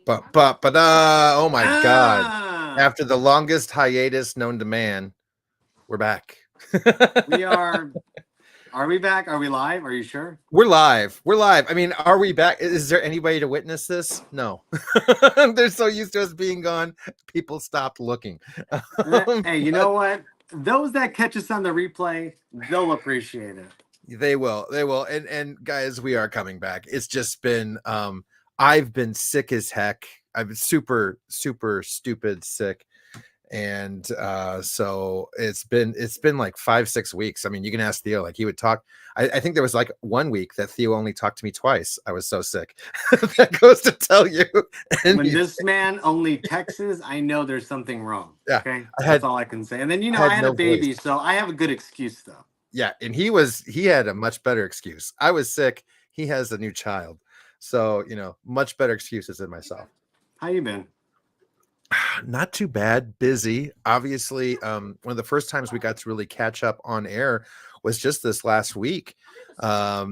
Oh my God. Ah, After the longest hiatus known to man, we're back. we are. Are we back? Are we live? Are you sure? We're live. We're live. I mean, are we back? Is there any way to witness this? No. They're so used to us being gone, people stopped looking. Hey, you know what? Those that catch us on the replay, they'll appreciate it. They will. They will. And guys, we are coming back. It's just been I've been sick as heck. I've been super stupid sick. And so it's been like 5-6 weeks. I mean, you can ask Theo, like he would talk. I think there was like 1 week that Theo only talked to me twice. I was so sick. That goes to tell you. When this man only texts, I know there's something wrong. Yeah, Okay, I that's had all I can say. And then I I had had a no voice. baby, so I have a good excuse though. Yeah, and he had a much better excuse. I was sick. He has a new child, so much better excuses than myself. How you been? Not too bad. Busy. Obviously, one of the first times we got to really catch up on air was just this last week.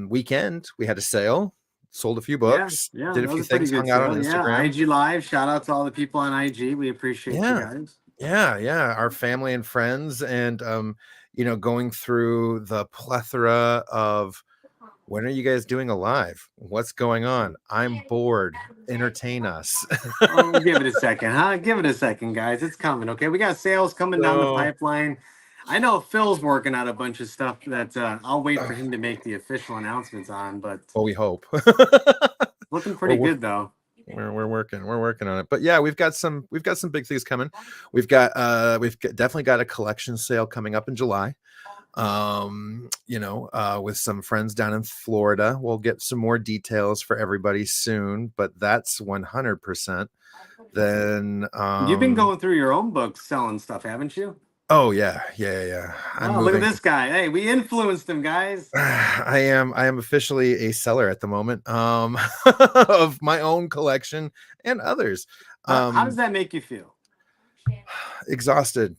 Weekend, we had a sale, sold a few Yeah, books, yeah, did a that was few a pretty things, good hung out on sale. Yeah, Instagram. IG Live. Shout out to all the people on IG. We appreciate you Yeah, guys. yeah, our family and friends, and going through the plethora of when are you guys doing a live? What's going on? I'm bored. Entertain us. Oh, give it a second, huh? Give it a second, guys. It's coming. Okay, we got sales coming down the So, pipeline. I know Phil's working out a bunch of stuff that I'll wait for him to make the official announcements on, but well, we hope. looking we're, pretty good though. we're working on it, but yeah, we've got some big things coming. Definitely got a collection sale coming up in July. With some friends down in Florida. We'll get some more details for everybody soon, but that's 100%. Then You've been going through your own books selling stuff, haven't you? oh yeah, I'm Oh, look at moving. this guy. Hey, we influenced him, guys. I am officially a seller at the moment of my own collection and others. How does that make you feel? Exhausted.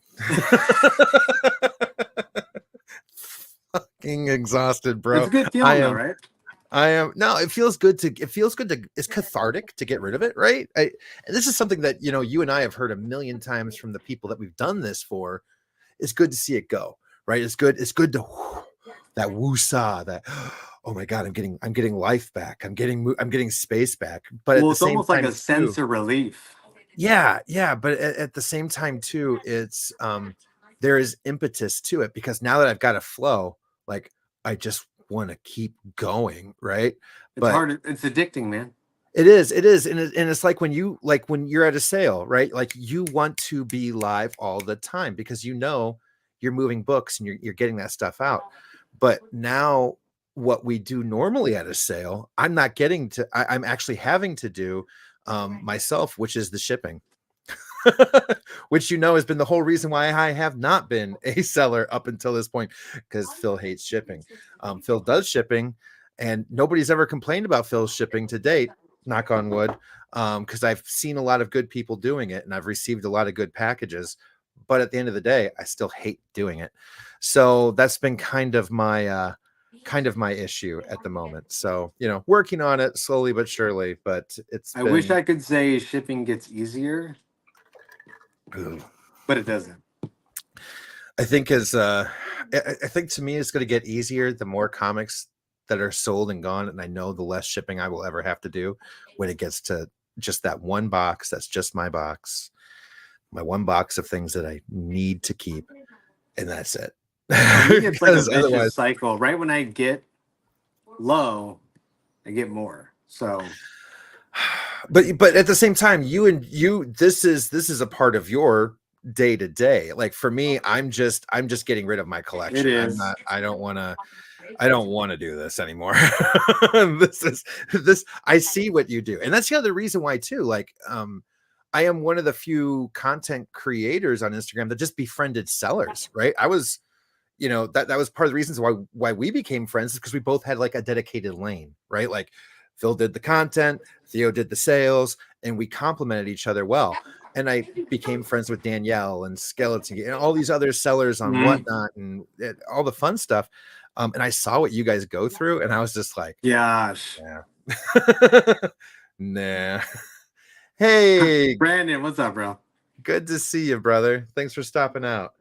Fucking exhausted, It's bro. a good I feeling though, am right? I am no, it feels good to it's cathartic to get rid of it, right? And this is something that you and I have heard a million times from the people that we've done this for. It's good to see it go, right? It's good to that woosah, that oh my God, I'm getting life back. I'm getting space back. But at Well, the it's same almost like time a sense too, of relief. yeah, but at the same time too, it's there is impetus to it because now that I've got a flow, like I just want to keep going, right? It's But hard. It's addicting, man. it is, and it's like when you're at a sale, right? Like you want to be live all the time because you're moving books and you're getting that stuff out. But now what we do normally at a sale, I'm not getting to. I'm actually having to do myself, which is the shipping. Which has been the whole reason why I have not been a seller up until this point, because Phil hates shipping. Phil does shipping, and nobody's ever complained about Phil's shipping to date. Knock on wood, because I've seen a lot of good people doing it, and I've received a lot of good packages. But at the end of the day, I still hate doing it. So that's been kind of my issue at the moment. So working on it slowly but surely. But it's I wish been. I could say shipping gets easier, Ugh. but it doesn't. I think as I think to me it's going to get easier the more comics that are sold and gone, and I know the less shipping I will ever have to do when it gets to just that one box. That's just my one box of things that I need to keep, and that's it. For me, it's like a Because vicious otherwise, cycle. Right when I get low, I get more. So but at the same time, this is a part of your day to day. Like for me, I'm just getting rid of my it collection. I'm is. not. I don't want to do this anymore. This. I see what you do, and that's the other reason why too. Like, I am one of the few content creators on Instagram that just befriended sellers. Right? I was, that was part of the reasons why we became friends is because we both had like a dedicated lane. Right? Like, Phil did the content, Theo did the sales, and we complemented each other well. And I became friends with Danielle and Skeleton and all these other sellers on Mhm. Whatnot and all the fun stuff. And I saw what you guys go through, and I was just like, Gosh. yeah, nah. Hey, Brandon, what's up, bro? good to see you, brother. Thanks for stopping out.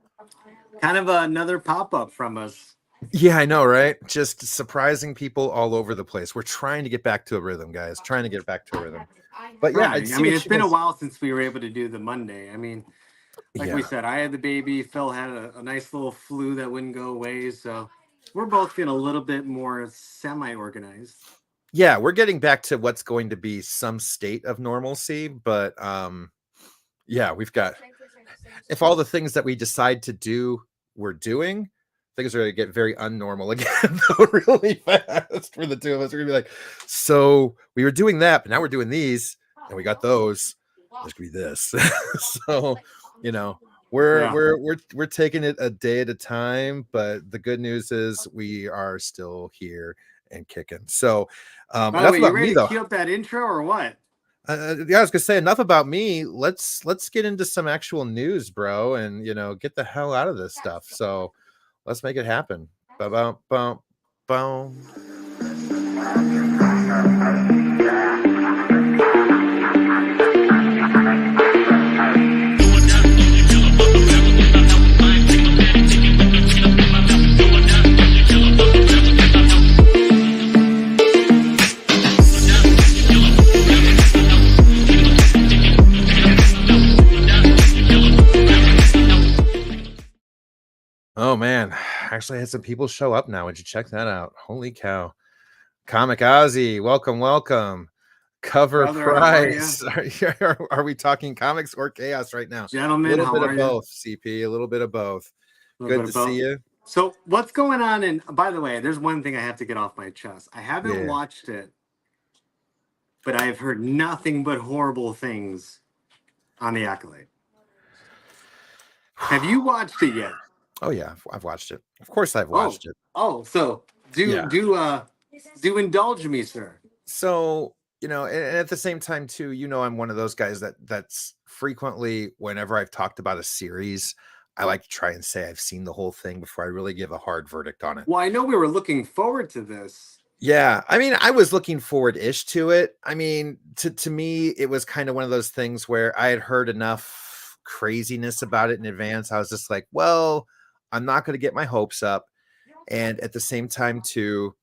Kind of another pop-up from us. Yeah, I know, right? Just surprising people all over the place. We're trying to get back to a rhythm, guys. Trying to get back to a rhythm. But yeah, I'd Right. I see mean, what it's you been a guys. while since we were able to do the Monday. I mean, like we Yeah, said, I had the baby. Phil had a nice little flu that wouldn't go away. So we're both getting a little bit more semi-organized. yeah, we're getting back to what's going to be some state of normalcy. But yeah, we've got. If all the things that we decide to do, we're doing, things are going to get very unnormal again, though, really fast for the two of us. We're gonna be like, so we were doing that, but now we're doing these, and we got those. There's gonna be this. So, you know, Yeah. we're taking it a day at a time. But the good news is we are still here and kicking. So, By the enough way, you about me ready to though. cue up that intro or what? Yeah, I was gonna say enough about me. Let's get into some actual news, bro, and get the hell out of this stuff. So let's make it happen. Boom, boom, boom. Oh man, actually I had some people show up now. Would you check that out? Holy cow. Comic Ozzy, welcome. Cover Brother, how are you? price. Are we talking comics or chaos right now? A Gentlemen, little how bit are of you? both, CP, a little bit of both. A little Good bit to of see both. you. So what's going on? And by the way, there's one thing I have to get off my chest. I haven't Yeah. watched it, but I've heard nothing but horrible things on the Accolade. Have you watched it yet? Oh yeah, I've watched it. Of course I've watched it. So Yeah. do indulge me, sir. So, and at the same time too, I'm one of those guys that's frequently, whenever I've talked about a series, I like to try and say I've seen the whole thing before I really give a hard verdict on it. Well, I know we were looking forward to this. Yeah, I mean, I was looking forward-ish to it. I mean, to me, it was kind of one of those things where I had heard enough craziness about it in advance. I was just like, well, I'm not going to get my hopes up. And at the same time, too,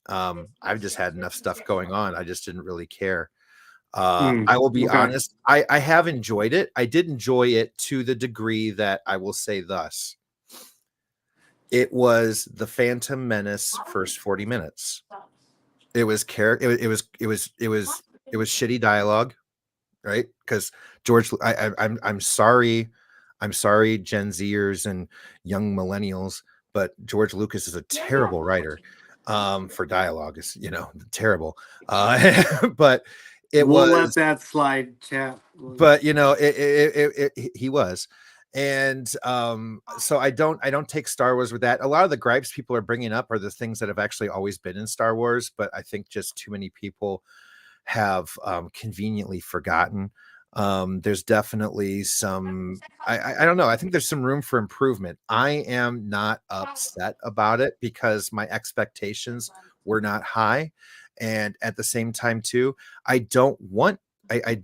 I've just had enough stuff going on. I just didn't really care. I will be Okay. honest. I have enjoyed it. I did enjoy it to the degree that I will say thus. It was the Phantom Menace first 40 minutes. It was shitty dialogue, right? Because George, I'm sorry, Gen Zers and young millennials, but George Lucas is a terrible writer for dialogue. Is terrible. But we'll let that slide, chat. But he was. And so I don't take Star Wars with that. A lot of the gripes people are bringing up are the things that have actually always been in Star Wars, but I think just too many people have conveniently forgotten. There's definitely some I don't know. I think there's some room for improvement. I am not upset about it because my expectations were not high. And at the same time, too, I don't want a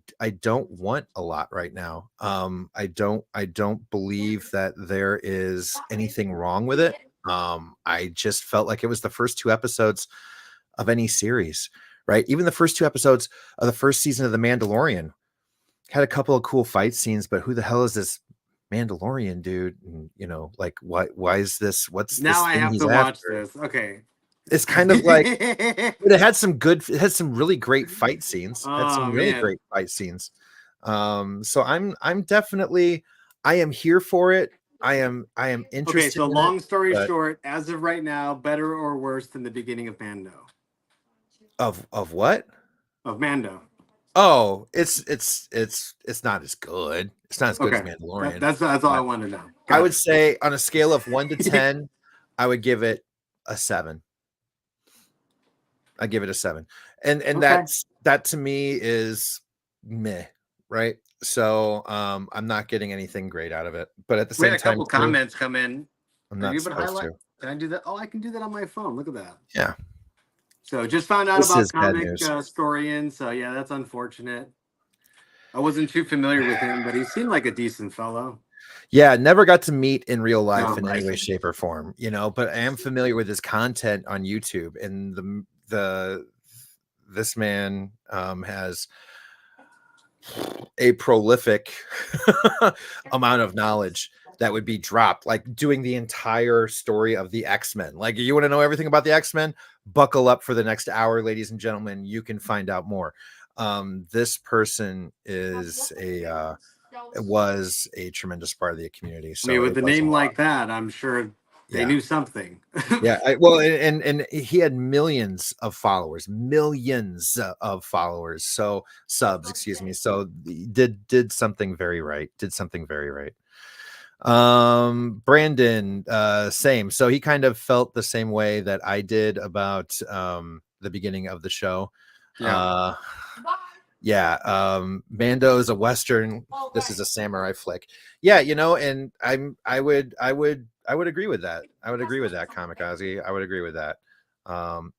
lot right now. I don't believe that there is anything wrong with it. I just felt like it was the first two episodes of any series, right? Even the first two episodes of the first season of The Mandalorian had a couple of cool fight scenes, but who the hell is this Mandalorian dude? And like why is this? What's now this I thing have he's to watch after? this. Okay. It's kind of like but it had some really great fight scenes. Great fight scenes. So I'm definitely I am here for it. I am interested. Okay, so in long it, story but short, as of right now, better or worse than the beginning of Mando? Of what? Of Mando. Oh, it's not as good. It's not as good as Mandalorian. That's all I want to know. I would say on a scale of 1 to 10, I would give it a 7. I give it a 7. And that to me is meh, right? So I'm not getting anything great out of it. But at the same time, we had a couple comments come in. I'm not supposed to. Can I do that? Oh, I can do that on my phone. Look at that. Yeah. So just found out about Comic Historian. So yeah, that's unfortunate. I wasn't too familiar with him, but he seemed like a decent fellow. Yeah, never got to meet in real life No, in any right. way, shape, or form, but I am familiar with his content on YouTube, and this man has a prolific amount of knowledge that would be dropped, like doing the entire story of the X-Men. Like, you want to know everything about the X-Men? Buckle up for the next hour, ladies and gentlemen. You can find out more. This person was a tremendous part of the community. I mean, So with it a was a name lot. like that, I'm sure they Yeah. knew something. Yeah. Well, and he had millions of followers, of followers. So subs, excuse me. So he did something very right. Did something very right. Brandon, same. So he kind of felt the same way that I did about the beginning of the show. Yeah. Yeah, Mando is a Western. This is a samurai flick. Yeah, and I would agree with that. I would agree with that, Kamikaze. I would agree with that.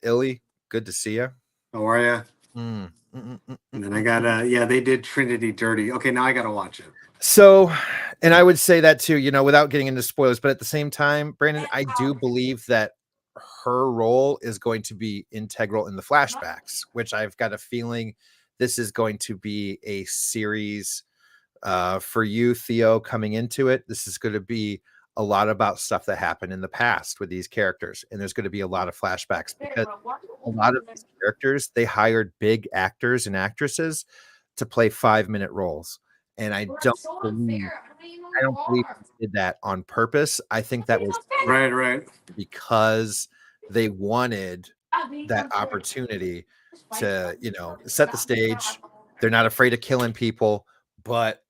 Illy, good to see you. How are you? Mm, mm, mm, mm, And then mm, I mm. got yeah, they did Trinity dirty. Okay, now I gotta watch it. So, and I would say that too, without getting into spoilers, but at the same time, Brandon, I do believe that her role is going to be integral in the flashbacks, which I've got a feeling this is going to be a series for you, Theo, coming into it. This is going to be a lot about stuff that happened in the past with these characters, and there's going to be a lot of flashbacks because a lot of these characters, they hired big actors and actresses to play 5-minute roles, and I don't believe they did that on purpose. I think that was Right, right. because they wanted that opportunity to, set the stage. They're not afraid of killing people, but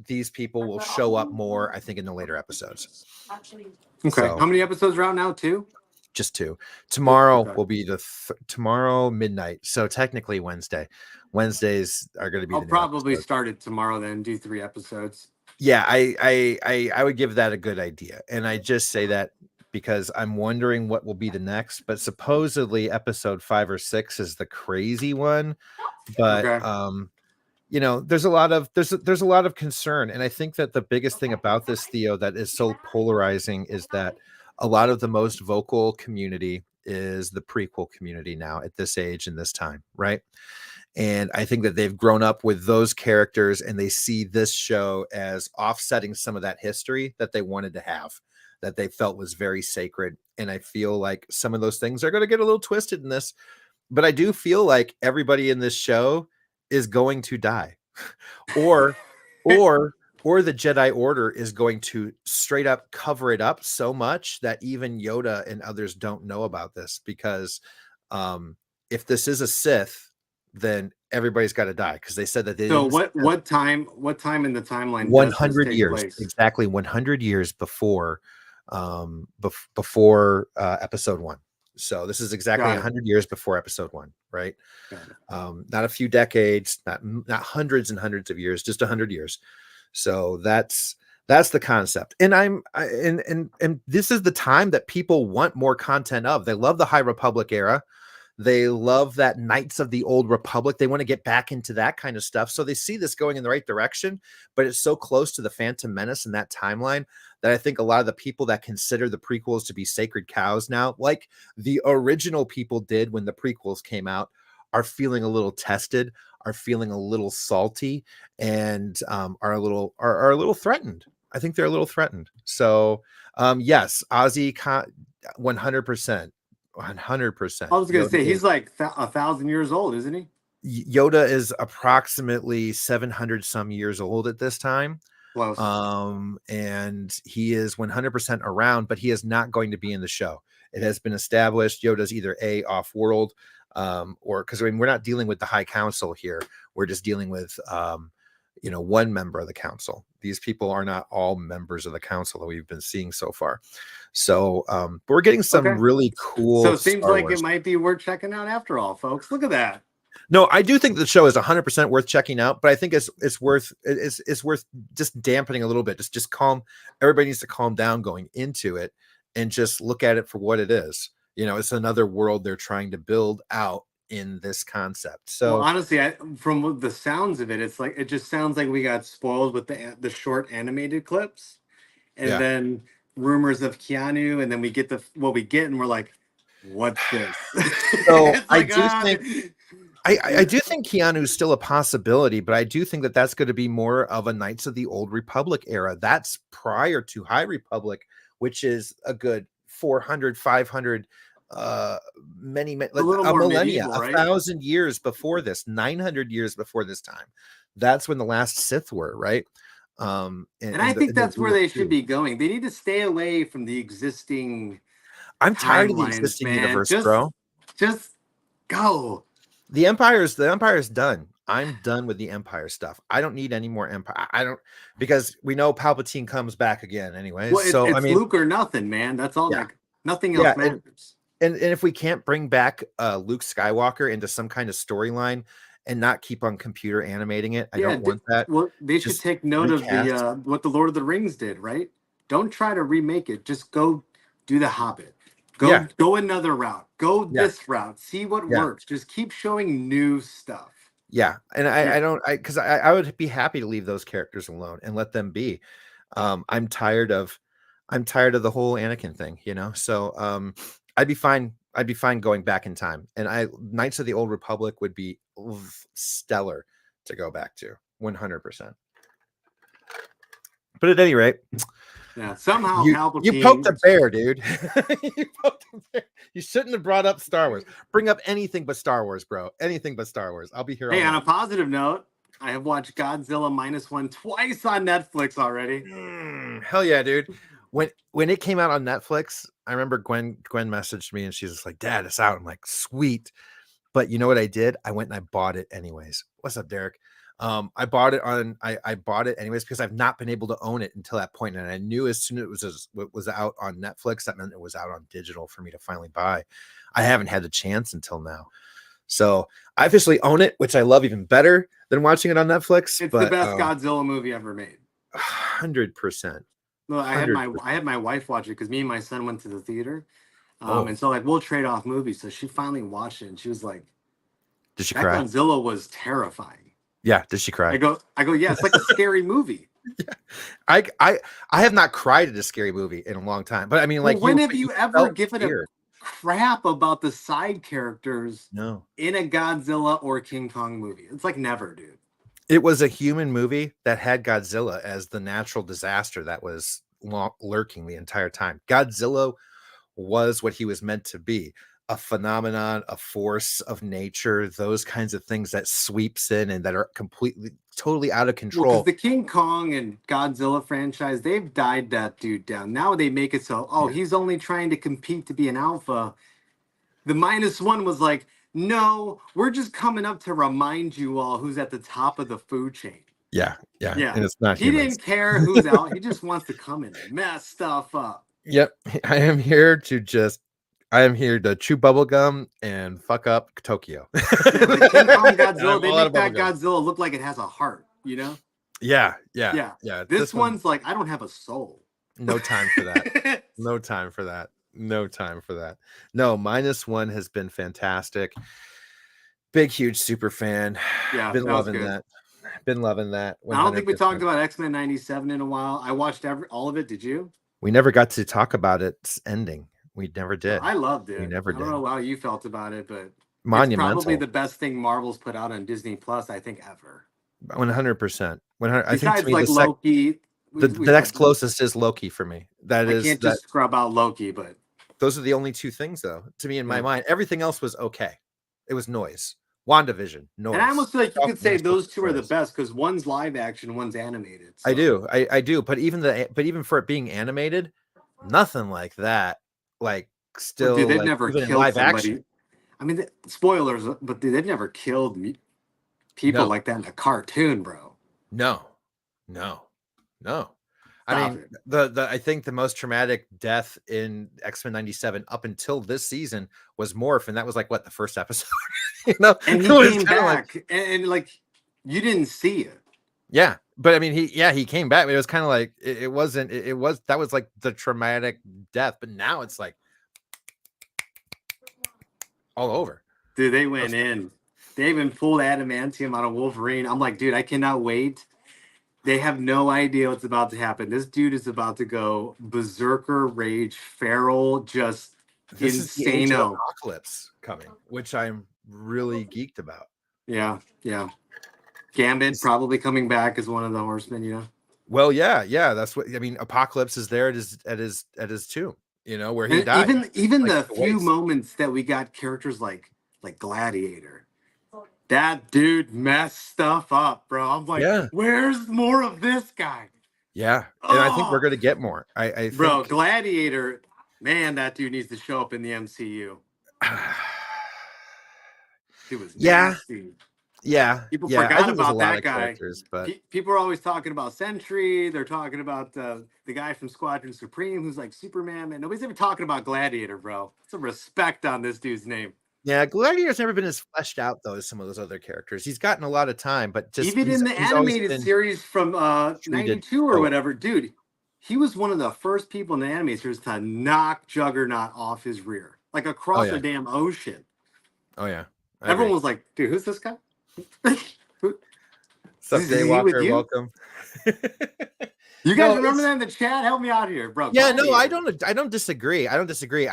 these people will show up more, I think, in the later episodes. Okay. So How many episodes are out now? 2? just 2. Two. Tomorrow Okay. will be tomorrow midnight. So technically Wednesday. Wednesdays are going to be I'll the new probably episode. start it tomorrow, then do 3 episodes. Yeah, I would give that a good idea. And I just say that because I'm wondering what will be the next, but supposedly episode 5 or 6 is the crazy one. But Okay. there's a lot of there's a lot of concern, and I think that the biggest thing about this, Theo, that is so polarizing is that a lot of the most vocal community is the prequel community now at this age and this time, right? And I think that they've grown up with those characters and they see this show as offsetting some of that history that they wanted to have, that they felt was very sacred. And I feel like some of those things are going to get a little twisted in this, but I do feel like everybody in this show is going to die. or or or the Jedi Order is going to straight up cover it up so much that even Yoda and others don't know about this, because if this is a Sith, then everybody's got to die, because they said that they So didn't what time in the timeline does this 100 take years, place? exactly 100 years before before episode 1. So this is exactly Got it. 100 years before episode 1, right? Got it. Not a few decades, not hundreds and hundreds of years, just 100 years. So that's the concept. And and this is the time that people want more content of. They love the High Republic era. They love that Knights of the Old Republic. They want to get back into that kind of stuff. So they see this going in the right direction, but it's so close to the Phantom Menace and that timeline that I think a lot of the people that consider the prequels to be sacred cows now, like the original people did when the prequels came out, are feeling a little tested, are feeling a little salty, and are a little threatened. I think they're a little threatened. So yes, Ozzy, 100%. 100%. I was gonna say he's like 1,000 years old, isn't he? Yoda is approximately 700 some years old at this time. Close. And he is 100% around, but he is not going to be in the show. It has been established Yoda's either off world, or because we're not dealing with the High Council here. We're just dealing with one member of the council. These people are not all members of the council that we've been seeing so far. So but we're getting some Okay. really cool. So it seems Star like Wars. it might be worth checking out after all, folks. Look at that. No, I do think the show is 100% worth checking out, but I think it's worth just dampening a little bit. Just calm. Everybody needs to calm down going into it and just look at it for what it is. It's another world they're trying to build out in this concept. Well, So honestly, from the sounds of it, it's like it just sounds like we got spoiled with the short animated clips, and yeah. then rumors of Keanu, and then we get what we get, and we're like, "What's this?" So It's like I do think Keanu's still a possibility, but I do think that that's going to be more of a Knights of the Old Republic era. That's prior to High Republic, which is a good 400, 500, many, like a little a more millennia, medieval, a right? 1,000 years before this, 900 years before this time. That's when the last Sith were, right? And I think that's where they should be going. They need to stay away from the existing I'm tired of the timelines, existing man. universe, bro. Just go. The Empire's done. I'm done with the Empire stuff. I don't need any more Empire. I don't, because we know Palpatine comes back again anyways. Well, So I it's mean, Luke or nothing, man. That's all. yeah, Like nothing yeah, else matters. and if we can't bring back Luke Skywalker into some kind of storyline and not keep on computer animating it, I don't want that. Well, they should Just take note of recast. the what the Lord of the Rings did, right? Don't try to remake it. Just go do the Hobbit. Go another route. Go this route. See what works. Just keep showing new stuff. Yeah, and I don't, because I would be happy to leave those characters alone and let them be. I'm tired of the whole Anakin thing, you know. So I'd be fine going back in time, and Knights of the Old Republic would be stellar to go back to 100%. But at any rate, yeah, somehow you poked the bear, dude. You poked the bear. You shouldn't have brought up Star Wars. Bring up anything but Star Wars, bro. Anything but Star Wars. I'll be here. Hey, on a positive note, I have watched Godzilla -1 twice on Netflix already. Hell yeah, dude. When it came out on Netflix, I remember Gwen messaged me and she's just like, "Dad, it's out." I'm like, "Sweet." But you know what I did? I went and I bought it anyways. What's up, Derek? I bought it anyways because I've not been able to own it until that point, and I knew as soon as it was out on Netflix, that meant it was out on digital for me to finally buy. I haven't had the chance until now, so I officially own it, which I love even better than watching it on Netflix. It's the best Godzilla movie ever made. 100%. No, I had my wife watch it because me and my son went to the theater, and so like we'll trade off movies. So she finally watched it, and she was like, "Did she cry? Godzilla was terrifying." Yeah, did she cry? I go, yeah, it's like a scary movie. Yeah. I have not cried at a scary movie in a long time, but I mean, like, when have you ever given a crap about the side characters? No, in a Godzilla or King Kong movie, it's like never, dude. It was a human movie that had Godzilla as the natural disaster that was lurking the entire time. Godzilla was what he was meant to be. A phenomenon, a force of nature, those kinds of things that sweeps in and that are totally out of control. Well, the King Kong and Godzilla franchise, they've died that dude down. Now they make it so, he's only trying to compete to be an alpha. The -1 was like, no, we're just coming up to remind you all who's at the top of the food chain. Yeah. And it's not. He didn't care who's out. He just wants to come in and mess stuff up. Yep. I am here to chew bubble gum and fuck up Tokyo. The King Kong Godzilla, they make that Godzilla look like it has a heart, you know? Yeah. This one's like, I don't have a soul. No time for that. No time for that. No, -1 has been fantastic. Big, huge super fan. Yeah, been loving that. Been loving that. 100%. I don't think we talked about X-Men 97 in a while. I watched all of it. Did you? We never got to talk about its ending. We never did. I loved it. We never did. I don't know how you felt about it, but monumental. It's probably the best thing Marvel's put out on Disney Plus, I think, ever. 100%. 100. Besides, I think like Loki. The next closest is Loki for me. I can't just scrub out Loki, but those are the only two things, though, to me in my mind. Everything else was okay. It was noise. WandaVision, noise. And I almost feel like you could say those two are the best because one's live action, one's animated. So. I do. But even for it being animated, nothing like that. Like still, dude, they've like, never even killed in live somebody. action. I mean, spoilers, but dude, they've never killed people like that in a cartoon, bro. No. I mean, I think the most traumatic death in X-Men 97 up until this season was Morph, and that was like what, the first episode, you know? And he came back, and like you didn't see it. Yeah, but I mean, he came back, but it was kind of like it wasn't. It was that was like the traumatic death, but now it's like all over. Dude, they went in. They even pulled adamantium out of Wolverine. I'm like, dude, I cannot wait. They have no idea what's about to happen. This dude is about to go berserker rage, feral, just This is the Age of insano. Apocalypse coming, which I'm really geeked about. Yeah, yeah. Gambit probably coming back as one of the horsemen, you know. Well, yeah, that's what I mean. Apocalypse is there at his tomb, where he And died. even Like, the the few waste. moments that we got characters like Gladiator, that dude messed stuff up, bro. I'm like, Yeah. where's more of this guy? Yeah, and I think we're Oh, going to get more. I bro, think, Gladiator, man, that dude needs to show up in the MCU. He was yeah, nasty. People I forgot think there's a about lot that of guy. characters, but People are always talking about Sentry. They're talking about the guy from Squadron Supreme who's like Superman. Man, nobody's ever talking about Gladiator, bro. Some respect on this dude's name. yeah, Gladiator's never been as fleshed out though as some of those other characters. He's gotten a lot of time, but just Even in the he's always animated been series from treated. 92 or whatever, dude, he was one of the first people in the animated series to knock Juggernaut off his rear, like across a damn ocean. Oh yeah, everyone was like, dude, who's this guy? Sup, Daywalker, welcome. You guys remember that in the chat? Help me out here, bro. Yeah, no, I don't disagree. I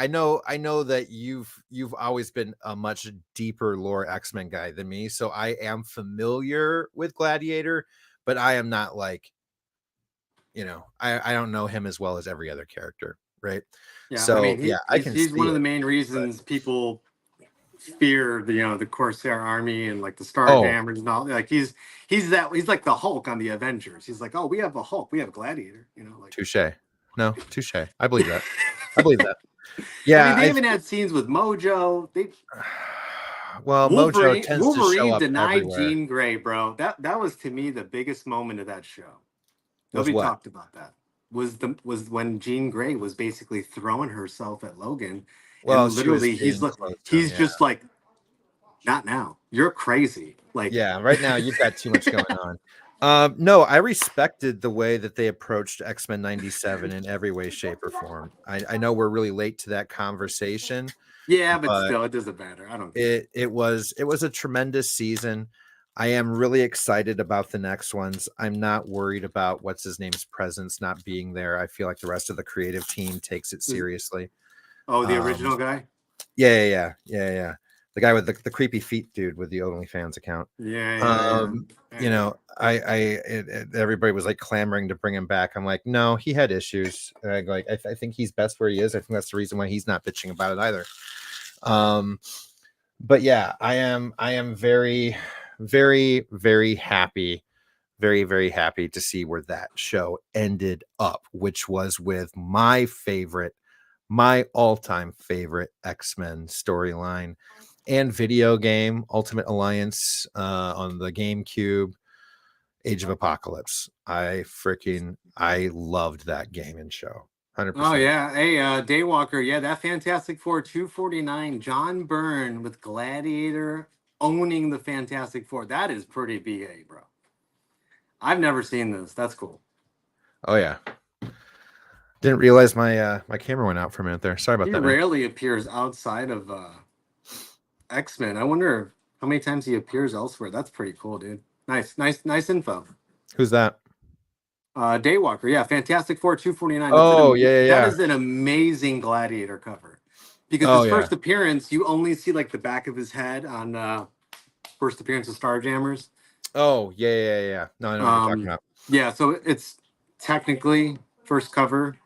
know that you've always been a much deeper lore X-Men guy than me, so I am familiar with Gladiator, but I am not like, I don't know him as well as every other character, right? Yeah, so I mean, I can. He's one of the main reasons people fear the Corsair army and like the Starjammers and all. Like he's like the Hulk on the Avengers. He's like, oh, we have a Hulk, we have Gladiator. Like touche. No, touche. I believe that. I believe that. Yeah, I mean, they even had scenes with Mojo. Well, Mojo tends to show up denied everywhere. Jean Grey, bro. That was to me the biggest moment of that show. Nobody talked about that. Was when Jean Grey was basically throwing herself at Logan. Well, and literally he's just like, not now. You're crazy. Like, yeah, right now you've got too much going on. No, I respected the way that they approached X-Men 97 in every way, shape, or form. I know we're really late to that conversation. Yeah, but still, it doesn't matter. I don't care. It was a tremendous season. I am really excited about the next ones. I'm not worried about what's his name's presence not being there. I feel like the rest of the creative team takes it seriously. Oh, the original guy? Yeah. The guy with the creepy feet dude with the OnlyFans account. Yeah. Everybody was like clamoring to bring him back. I'm like, no, he had issues. I think he's best where he is. I think that's the reason why he's not bitching about it either. But yeah, I am very, very, very happy. Very, very happy to see where that show ended up, which was with my all-time favorite X-Men storyline and video game, Ultimate Alliance on the GameCube, Age of Apocalypse. I loved that game and show. 100%. Oh yeah. Hey, Daywalker, yeah, that Fantastic Four 249, John Byrne with Gladiator owning the Fantastic Four. That is pretty BA, bro. I've never seen this. That's cool. Oh yeah. Didn't realize my my camera went out for a minute there. Sorry about that. He rarely appears outside of X-Men. I wonder how many times he appears elsewhere. That's pretty cool, dude. Nice info. Who's that? Daywalker. Yeah, Fantastic Four 249. Oh, yeah. That is an amazing Gladiator cover. Because his first appearance, you only see like the back of his head on first appearance of Starjammers. Oh, yeah. No, I know what you're talking about. Yeah, so it's technically first cover,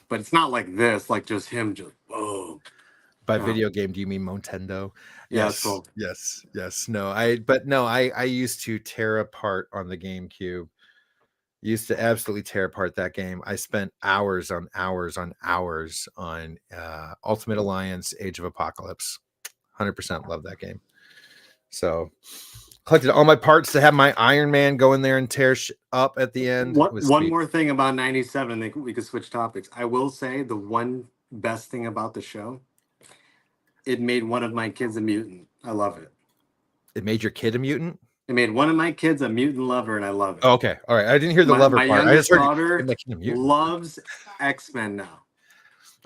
but it's not like this, like just him just boom. By video game, do you mean Nintendo? Yeah, Yes, cool. yes. No, I used to tear apart on the GameCube. Used to absolutely tear apart that game. I spent hours on Ultimate Alliance, Age of Apocalypse. 100% love that game. So collected all my parts to have my Iron Man go in there and tear up at the end. One more thing about 97, and we could switch topics. I will say the one best thing about the show, it made one of my kids a mutant. I love it. It made your kid a mutant? It made one of my kids a mutant lover, and I love it. Oh, okay. All right. I didn't hear the lover part. I just heard daughter loves X-Men now.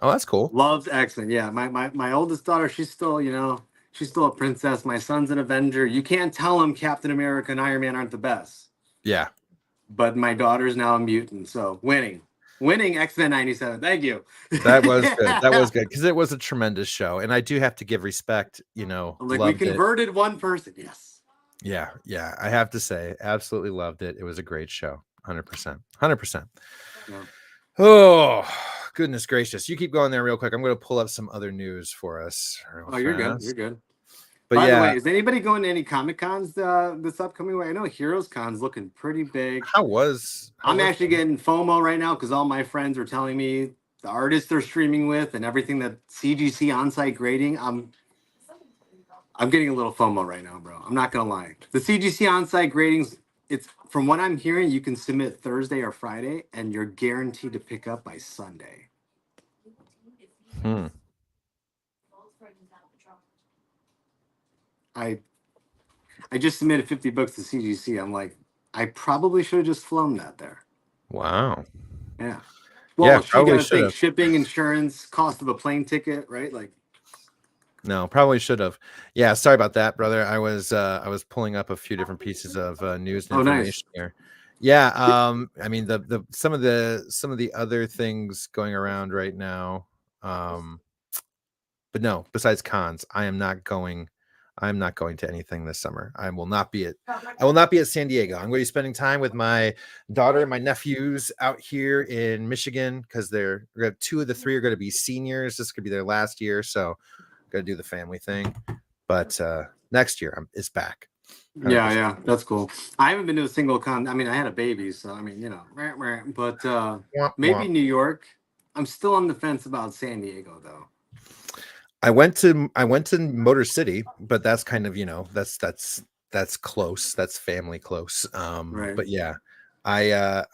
Oh, that's cool. Loves X-Men. Yeah. My oldest daughter, she's still, She's still a princess. My son's an Avenger. You can't tell him Captain America and Iron Man aren't the best. Yeah. But my daughter's now a mutant, so winning X-Men 97. Thank you. That was good. That was good because it was a tremendous show, and I do have to give respect. You know, Like we loved it. converted one person. Yes. Yeah, yeah. I have to say, absolutely loved it. It was a great show. 100%. 100%. Yeah. Oh, goodness gracious. You keep going there real quick. I'm going to pull up some other news for us. Oh, you're good. You're good. But by yeah, the way, is anybody going to any Comic Cons this upcoming week? I know Heroes Con's looking pretty big. I'm actually getting FOMO right now because all my friends are telling me the artists they're streaming with and everything that CGC on-site grading. I'm getting a little FOMO right now, bro. I'm not gonna lie. The CGC on-site gradings, it's from what I'm hearing, you can submit Thursday or Friday, and you're guaranteed to pick up by Sunday. I just submitted 50 books to CGC. I'm like, I probably should have just flown that there. Wow. Yeah. Well, yeah, she got to think shipping, insurance, cost of a plane ticket, right? Like, no, probably should have. Yeah, sorry about that, brother. I was pulling up a few different pieces of news and information here. Yeah, I mean the some of the other things going around right now. But no, besides cons, I am not going to anything this summer. I will not be at San Diego. I'm going to be spending time with my daughter and my nephews out here in Michigan because two of the three are going to be seniors. This could be their last year, so I'm going to do the family thing. But next year it's back. 100%. Yeah, that's cool. I haven't been to a single con. I mean, I had a baby, so I mean, but maybe New York. I'm still on the fence about San Diego, though. I went to Motor City, but that's kind of, that's close. That's family close. Right. But yeah, I'm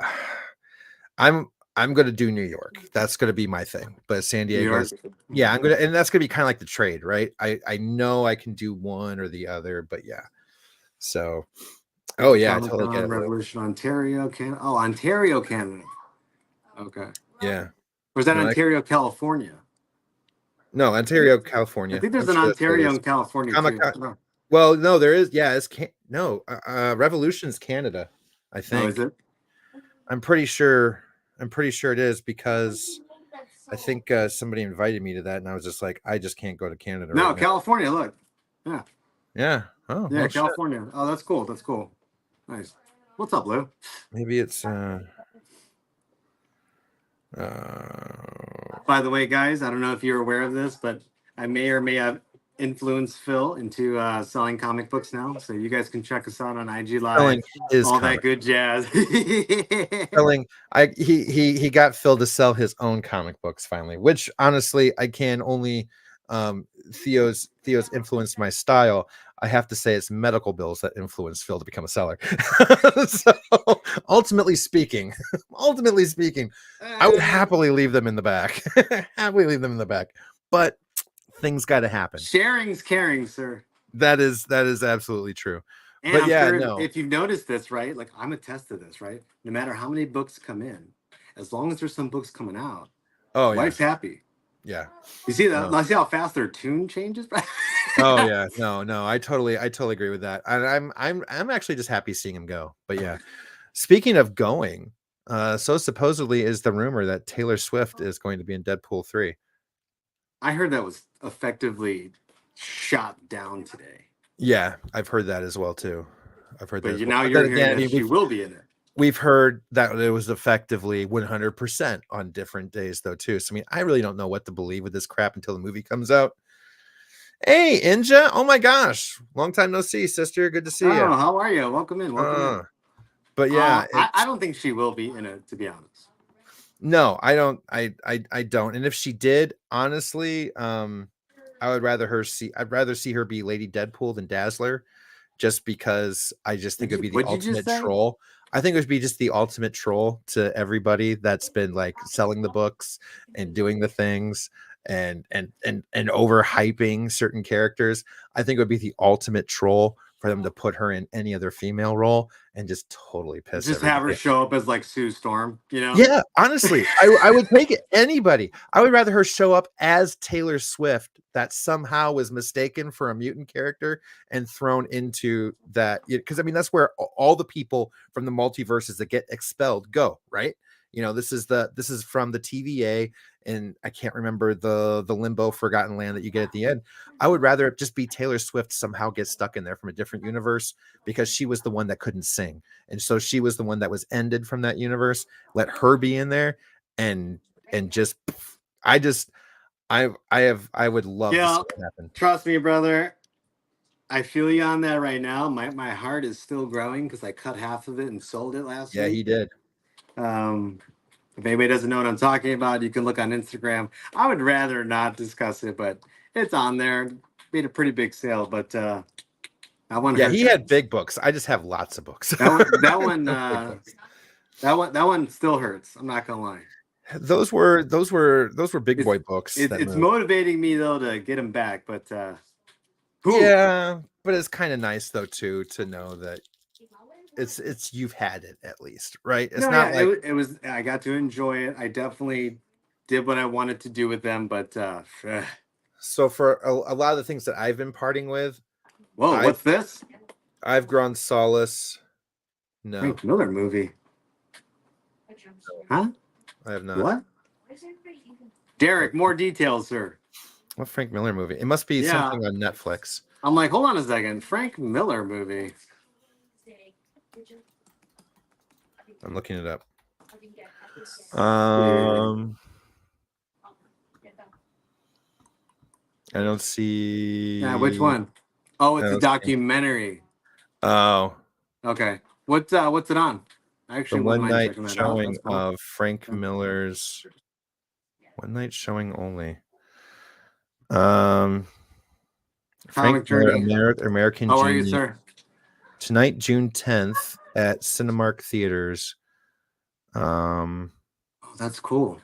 going to do New York. That's going to be my thing. But San Diego, yeah, and that's going to be kind of like the trade, right? I know I can do one or the other, but yeah. So, oh yeah, I totally get it. Revolution, Ontario, Canada. Oh, Ontario, Canada. Okay. Yeah. Or is that Ontario, California? No, Ontario, California. I think there's an Ontario in California too. Well, no, there is. Yeah, Revolution's Canada, I think. Oh, is it? I'm pretty sure it is because I think somebody invited me to that, and I was just like, I just can't go to Canada. No, right California. Now. Look. Yeah. Yeah. Oh. Yeah, California. Shit. Oh, that's cool. That's cool. Nice. What's up, Lou? Maybe it's. By the way, guys, I don't know if you're aware of this, but I may or may have influenced Phil into selling comic books now. So you guys can check us out on IG Live. All that good jazz. He got Phil to sell his own comic books finally, which honestly I can only Theo's influenced my style. I have to say it's medical bills that influenced Phil to become a seller. So ultimately speaking, I would happily leave them in the back. But things got to happen. Sharing's caring, sir. That is absolutely true. And but sure if you've noticed this, right? Like I'm attest to this, right? No matter how many books come in, as long as there's some books coming out, wife's happy. Yeah. You see that? No. See how fast their tune changes? Oh yeah. No. I totally agree with that. And I'm actually just happy seeing him go. But yeah. Speaking of going, so supposedly is the rumor that Taylor Swift is going to be in Deadpool 3. I heard that was effectively shot down today. Yeah, I've heard that as well too. I've heard that. But now you're hearing that she will be in it. We've heard that it was effectively 100% on different days, though, too. So, I mean, I really don't know what to believe with this crap until the movie comes out. Hey, Inja. Oh, my gosh. Long time no see, sister. Good to see you. How are you? Welcome in. Welcome in. But, yeah. I don't think she will be in it, to be honest. No, I don't. I don't. And if she did, honestly, I'd rather see her be Lady Deadpool than Dazzler, just because I just think it'd be the ultimate troll. I think it would be just the ultimate troll to everybody that's been like selling the books and doing the things and overhyping certain characters. I think it would be the ultimate troll for them to put her in any other female role and just totally piss Just have her everybody. show up as like Sue Storm, you know? Yeah, honestly, I would take it. Anybody. I would rather her show up as Taylor Swift that somehow was mistaken for a mutant character and thrown into that. Because I mean, that's where all the people from the multiverses that get expelled go, right? You know, this is from the TVA, and I can't remember the limbo forgotten land that you get at the end. I would rather it just be Taylor Swift somehow get stuck in there from a different universe because she was the one that couldn't sing. And so she was the one that was ended from that universe. Let her be in there and just I would love to Yeah, see it happen. trust me, brother. I feel you on that right now. My heart is still growing because I cut half of it and sold it last Yeah, week. he did. If anybody doesn't know what I'm talking about, you can look on Instagram. I would rather not discuss it, but it's on there. Made a pretty big sale, but I want Yeah, her. he had big books. I just have lots of books. That one still hurts. I'm not gonna lie. Those were big boy books. It's motivating me though to get them back, but yeah, but it's kind of nice though too to know that it's you've had it at least, right? It's not like it was. I got to enjoy it. I definitely did what I wanted to do with them, but so for a lot of the things that I've been parting with. Whoa, what's this? I've grown solace. No. Frank Miller movie. Huh? I have not. What? Derek, more details, sir. What Frank Miller movie? It must be something on Netflix. I'm like, hold on a second. Frank Miller movie. I'm looking it up. I don't see. Yeah, which one? Oh, it's a documentary. Oh. Okay. What's it on? Actually, the one night showing of Frank Miller's. One night showing only. Frank Miller, American How are you, sir? Tonight, June 10th at Cinemark Theaters. Oh, that's cool.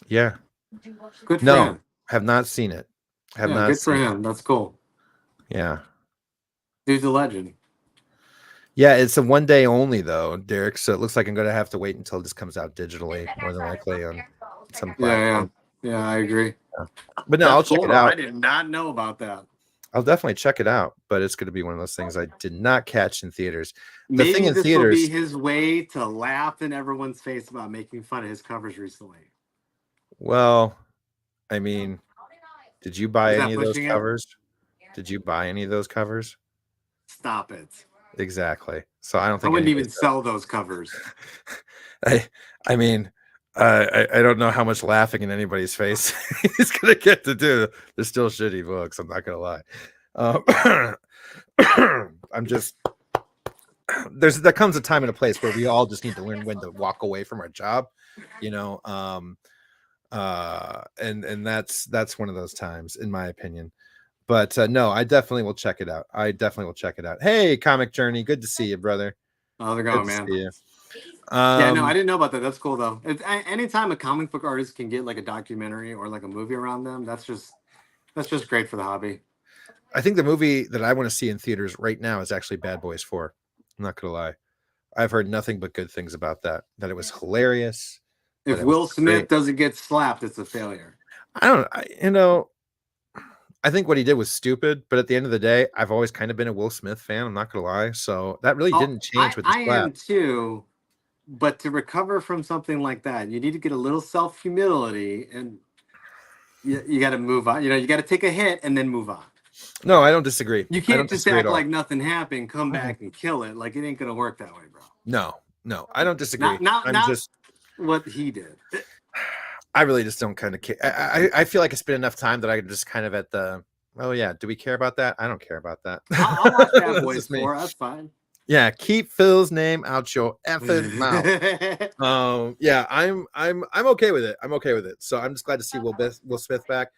Yeah. Good for him. Have not seen it. Have not. Good for him. That's cool. Yeah. Dude's a legend. Yeah, it's a one day only though, Derek. So it looks like I'm going to have to wait until this comes out digitally, more than likely on some platform. Yeah, I agree. Yeah. But no, I'll check it out. I did not know about that. I'll definitely check it out, but it's going to be one of those things I did not catch in theaters. Maybe thing in this theaters will be his way to laugh in everyone's face about making fun of his covers recently. Well, I mean, did you buy any of those covers? Did you buy any of those covers? Stop it. Exactly. So I don't think I wouldn't even sell those covers. I mean, I don't know how much laughing in anybody's face he's gonna get to do. They're still shitty books. I'm not gonna lie. I'm just there comes a time and a place where we all just need to learn when to walk away from our job, you know. And that's one of those times, in my opinion. But no, I definitely will check it out. Hey, Comic Journey, good to see you, brother. How's it going, man? Yeah, no, I didn't know about that. That's cool though. Anytime a comic book artist can get like a documentary or like a movie around them, that's just great for the hobby. I think the movie that I want to see in theaters right now is actually Bad Boys 4. I'm not gonna lie. I've heard nothing but good things about that. That it was hilarious. If Will Smith doesn't get slapped, it's a failure. I think what he did was stupid, but at the end of the day, I've always kind of been a Will Smith fan. I'm not gonna lie. So that really didn't change with the slap. I am too. But to recover from something like that, you need to get a little self-humility, and you got to move on. You know, you got to take a hit and then move on. No, I don't disagree. You can't just act like nothing happened, come back and kill it. Like, it ain't gonna work that way, bro. No, I don't disagree. Not just what he did. I really just don't kind of care. I feel like it's been enough time that I just kind of at the, oh yeah, do we care about that? I don't care about that. I'll watch Bad Boys 4. That's fine. Yeah, keep Phil's name out your effing mouth. Yeah, I'm okay with it. I'm okay with it. So I'm just glad to see Will Smith back.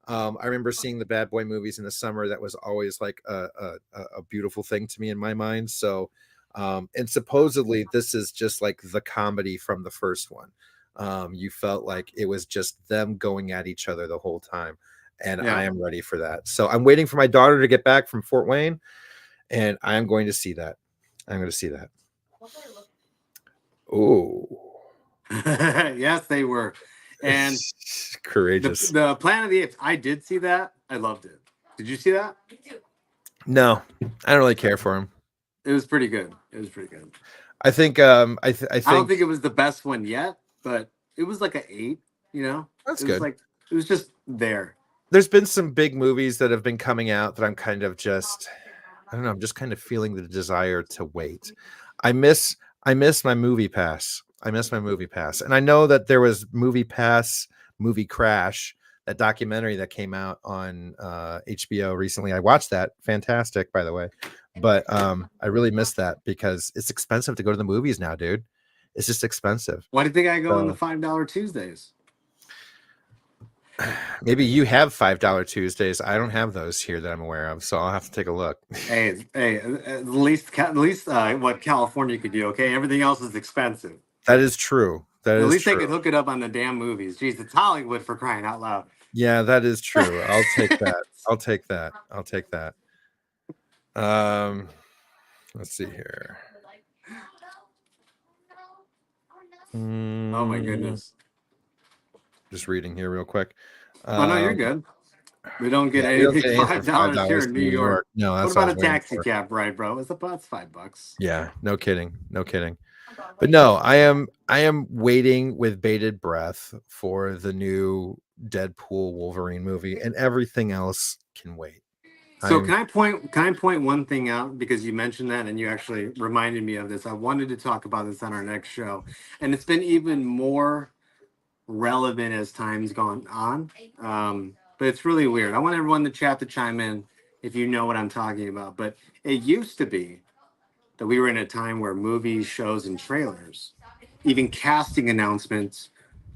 I remember seeing the Bad Boy movies in the summer. That was always like a beautiful thing to me in my mind. So, and supposedly this is just like the comedy from the first one. You felt like it was just them going at each other the whole time. and Yeah. I am ready for that. So I'm waiting for my daughter to get back from Fort Wayne, and I'm going to see that. I'm going to see that. Oh, Yes, they were. And courageous. the Planet of the Apes, I did see that. I loved it. Did you see that? No, I don't really care for him. It was pretty good. It was pretty good. I think I I don't think it was the best one yet, but it was like an 8, you know? That's It was good. like it was just there. There's been some big movies that have been coming out that I'm kind of just, I don't know, I'm just kind of feeling the desire to wait. I miss my movie pass. I miss my movie pass. And I know that there was Movie Pass, Movie Crash, that documentary that came out on HBO recently. I watched that. Fantastic, by the way. But I really miss that because it's expensive to go to the movies now, dude. It's just expensive. Why do you think I go on the So- $5 Tuesdays? Maybe you have $5 Tuesdays. I don't have those here that I'm aware of, so I'll have to take a look. Hey, at least what California could do, okay? Everything else is expensive. That is true. That At is least true. they could hook it up on the damn movies. Jeez, it's Hollywood, for crying out loud. Yeah, that is true. I'll take that. I'll take that. I'll take that. Let's see here. Oh my goodness. Just reading here real quick. Oh no, you're good. We don't get yeah, we don't anything get anything for $5 here in New York. No, that's What about a I was waiting taxi for. cab ride, bro? It's about $5. Yeah, no kidding. No kidding. But no, I am waiting with bated breath for the new Deadpool Wolverine movie, and everything else can wait. So can I point one thing out, because you mentioned that and you actually reminded me of this. I wanted to talk about this on our next show, and it's been even more relevant as time's gone on. But it's really weird. I want everyone in the chat to chime in if you know what I'm talking about. But it used to be that we were in a time where movies, shows, and trailers, even casting announcements,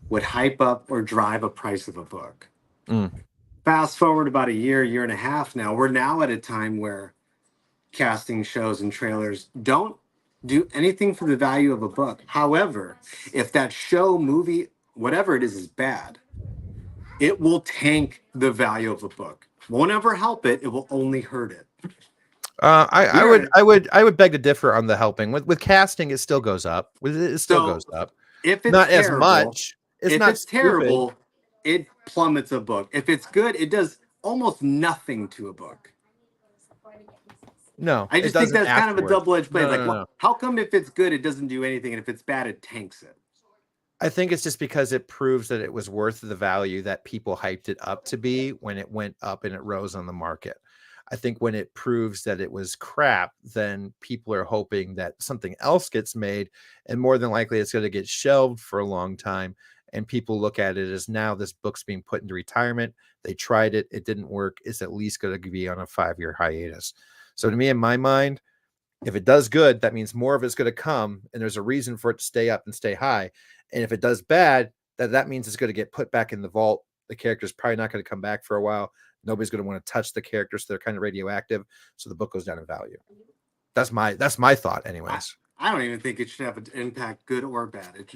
would hype up or drive a price of a book. Fast forward about a year and a half now, we're now at a time where casting, shows, and trailers don't do anything for the value of a book. However, if that show, movie, whatever it is bad, it will tank the value of a book. Won't ever help it. It will only hurt it. I would beg to differ on the helping. With casting, it still goes up. It still goes up. If it's Not terrible, as much. It's if not it's terrible, it plummets a book. If it's good, it does almost nothing to a book. No, I just it think that's doesn't kind of a afterwards. double-edged blade. No, Like, no, well, no. how come if it's good, it doesn't do anything, and if it's bad, it tanks it? I think it's just because it proves that it was worth the value that people hyped it up to be when it went up and it rose on the market. I think when it proves that it was crap, then people are hoping that something else gets made, and more than likely it's going to get shelved for a long time. And people look at it as, now this book's being put into retirement. They tried it. It didn't work. It's at least going to be on a 5-year hiatus. So to me, in my mind, if it does good, that means more of it's going to come, and there's a reason for it to stay up and stay high. And if it does bad, that means it's going to get put back in the vault. The character's probably not going to come back for a while. Nobody's going to want to touch the characters. So they're kind of radioactive. So the book goes down in value. That's my thought anyways. I don't even think it should have an impact, good or bad.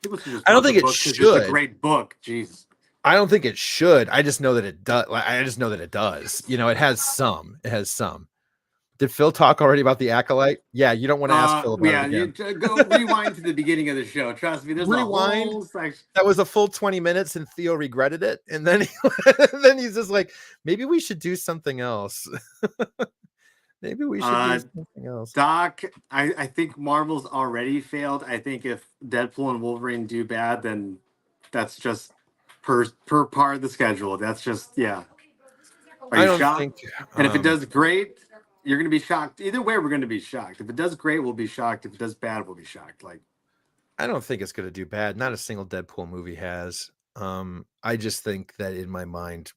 People should just I don't want think the it book 'cause should. It's a great book. Jesus. I don't think it should. I just know that it does. I just know that it does. You know, it has some. It has some. Did Phil talk already about the Acolyte? Yeah, you don't want to ask Phil about it again. Go rewind to the beginning of the show. Trust me, there's Rewind? a whole section. That was a full 20 minutes, and Theo regretted it. And then, then he's just like, maybe we should do something else. Maybe we should do something else. Doc, I think Marvel's already failed. I think if Deadpool and Wolverine do bad, then that's just per part of the schedule. That's just, yeah. Are you shocked? And if it does great, you're going to be shocked. Either way, we're going to be shocked. If it does great, we'll be shocked. If it does bad, we'll be shocked. Like, I don't think it's going to do bad. Not a single Deadpool movie has. I just think that in my mind,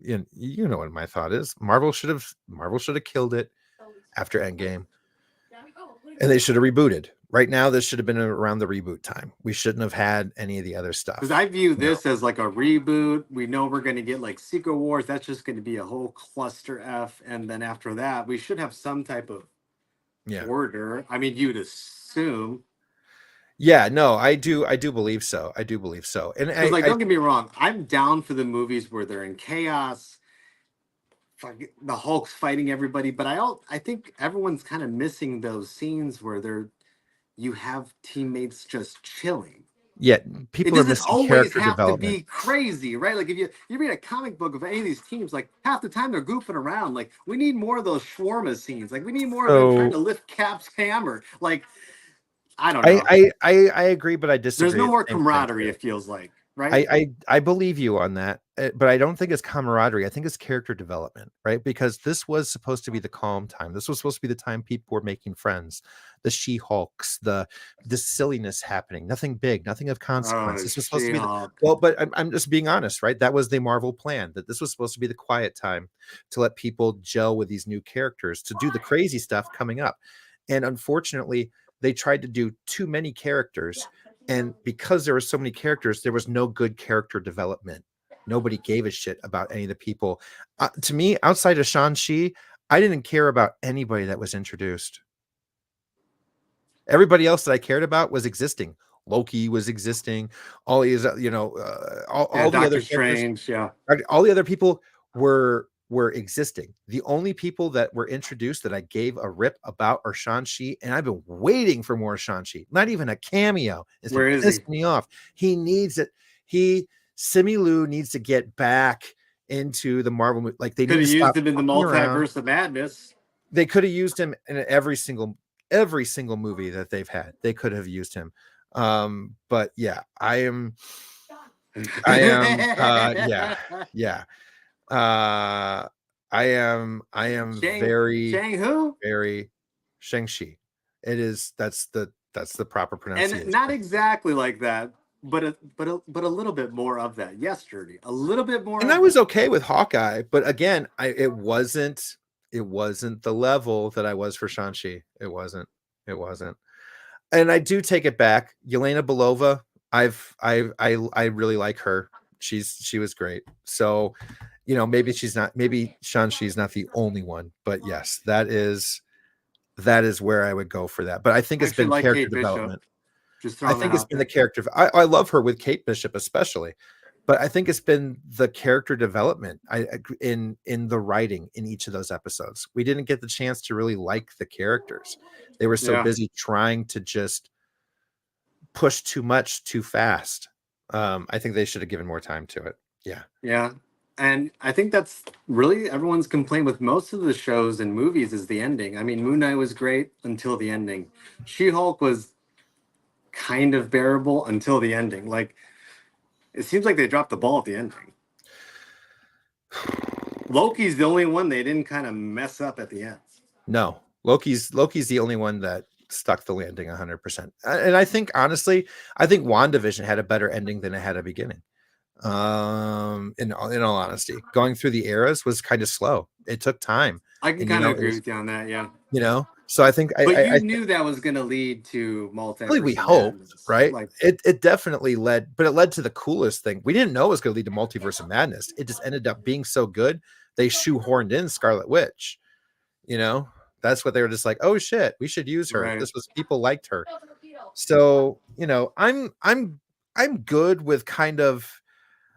you know what my thought is. Marvel should have killed it after Endgame, and they should have rebooted. Right now, this should have been around the reboot time. We shouldn't have had any of the other stuff. Because I view this as like a reboot. We know we're going to get like Secret Wars. That's just going to be a whole cluster F. And then after that, we should have some type of order. I mean, you'd assume. Yeah, no, I do believe so. I do believe so. And Because like, don't get me wrong, I'm down for the movies where they're in chaos, the Hulk's fighting everybody, but I think everyone's kind of missing those scenes where you have teammates just chilling. yeah, It people are doesn't missing always character have to development. be crazy, right? Like if you read a comic book of any of these teams, like half the time they're goofing around. Like we need more of those shawarma scenes. Like we need more of them trying So to lift Cap's hammer. Like I don't I know. I I agree, but I There's disagree no at more the same time camaraderie. too. It feels like, right? I believe you on that, but I don't think it's camaraderie. I think it's character development, right? Because this was supposed to be the calm time. This was supposed to be the time people were making friends. The She-Hulks, the silliness happening, nothing big, nothing of consequence. Oh, This was supposed to be the She-Hulk. well, but I'm just being honest, right? That was the Marvel plan, that this was supposed to be the quiet time to let people gel with these new characters, to do the crazy stuff coming up. And unfortunately, they tried to do too many characters, and because there were so many characters, there was no good character development. Nobody gave a shit about any of the people. To me, outside of Shang-Chi, I didn't care about anybody that was introduced. Everybody else that I cared about was existing. Loki was existing. All these, Yeah, all the other Doctor characters, Strange. Yeah. all the other people were existing. The only people that were introduced that I gave a rip about are Shang-Chi, and I've been waiting for more Shang-Chi. Not even a cameo. It's been Where is he? pissing me off. He needs it. Simi Lu needs to get back into the Marvel movie. Like they Could need to have used stop him in the fucking around. multiverse of madness. They could have used him in every single movie that they've had. They could have used him. But yeah, yeah, yeah. I am very, Shang who? very Shang-Chi. That's the proper And pronunciation. not exactly like that, but a little bit more of that. Yes, Dirty. A little bit more And of I was that. okay with Hawkeye, but again, it wasn't the level that I was for Shang-Chi. It wasn't. And I do take it back. Yelena Belova, I really like her. She was great. So, maybe Shang-Chi's not the only one, but yes, that is where I would go for that. But I think I it's actually been like character Kate Bishop. development. Just I throwing that think it's out been the there. character. I love her with Kate Bishop especially, but I think it's been the character development. In the writing in each of those episodes. We didn't get the chance to really like the characters. They were so Yeah. busy trying to just push too much too fast. I think they should have given more time to it. Yeah. Yeah. And I think that's really everyone's complaint with most of the shows and movies is the ending. I mean, Moon Knight was great until the ending. She-Hulk was kind of bearable until the ending. Like, it seems like they dropped the ball at the ending. Loki's the only one they didn't kind of mess up at the end. No, Loki's the only one that stuck the landing 100%. And I think honestly, WandaVision had a better ending than it had a beginning. In all honesty, going through the eras was kind of slow. It took time. I can And kind of agree with you on that, yeah. So I think But you I knew that was going to lead to really, we multiverse of hoped, madness. right? Like, It definitely led, but it led to the coolest thing. We didn't know it was going to lead to Multiverse of Madness. It just ended up being so good. They shoehorned in Scarlet Witch. That's what they were just like, oh shit, we should use her. right. This was, people liked her. So, I'm good with kind of,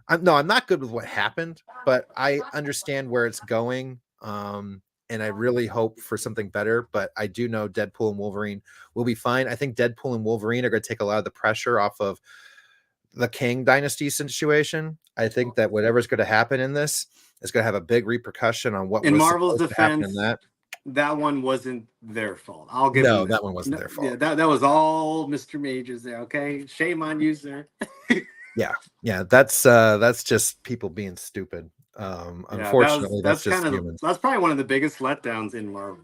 I'm not good with what happened, but I understand where it's going. And I really hope for something better, but I do know Deadpool and Wolverine will be fine. I think Deadpool and Wolverine are going to take a lot of the pressure off of the Kang Dynasty situation. I think that whatever's going to happen in this is going to have a big repercussion on what In was Marvel's supposed to happen in defense, that. that one wasn't their fault. I'll give them that one wasn't their fault. Yeah, that was all Mr. Majors there. Okay, shame on you, sir. Yeah, that's just people being stupid. Unfortunately, that's just humans. That's probably one of the biggest letdowns in Marvel.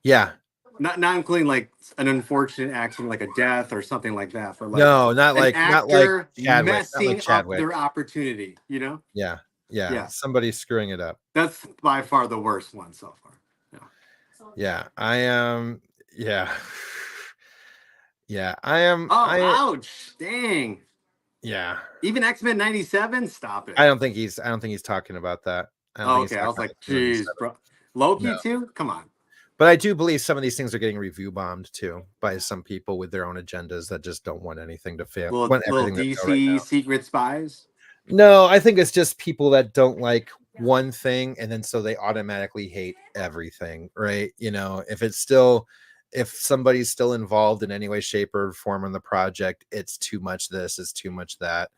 Yeah, Not including like an unfortunate accident, like a death or something like that. For like no, not like actor Chadwick, messing not like up their opportunity. Yeah. Somebody's screwing it up. That's by far the worst one so far. Yeah, I am. Yeah, yeah, I am. Oh, ouch! Dang. Yeah. Even X-Men '97. Stop it. I don't think he's talking about that. Okay, I was like, geez, bro. Loki too? Come on. But I do believe some of these things are getting review bombed too by some people with their own agendas that just don't want anything to fail, want Little everything to fail right DC now. secret spies. No, I think it's just people that don't like one thing and then so they automatically hate everything, right? You know, if somebody's still involved in any way, shape, or form on the project, it's too much this, it's too much that.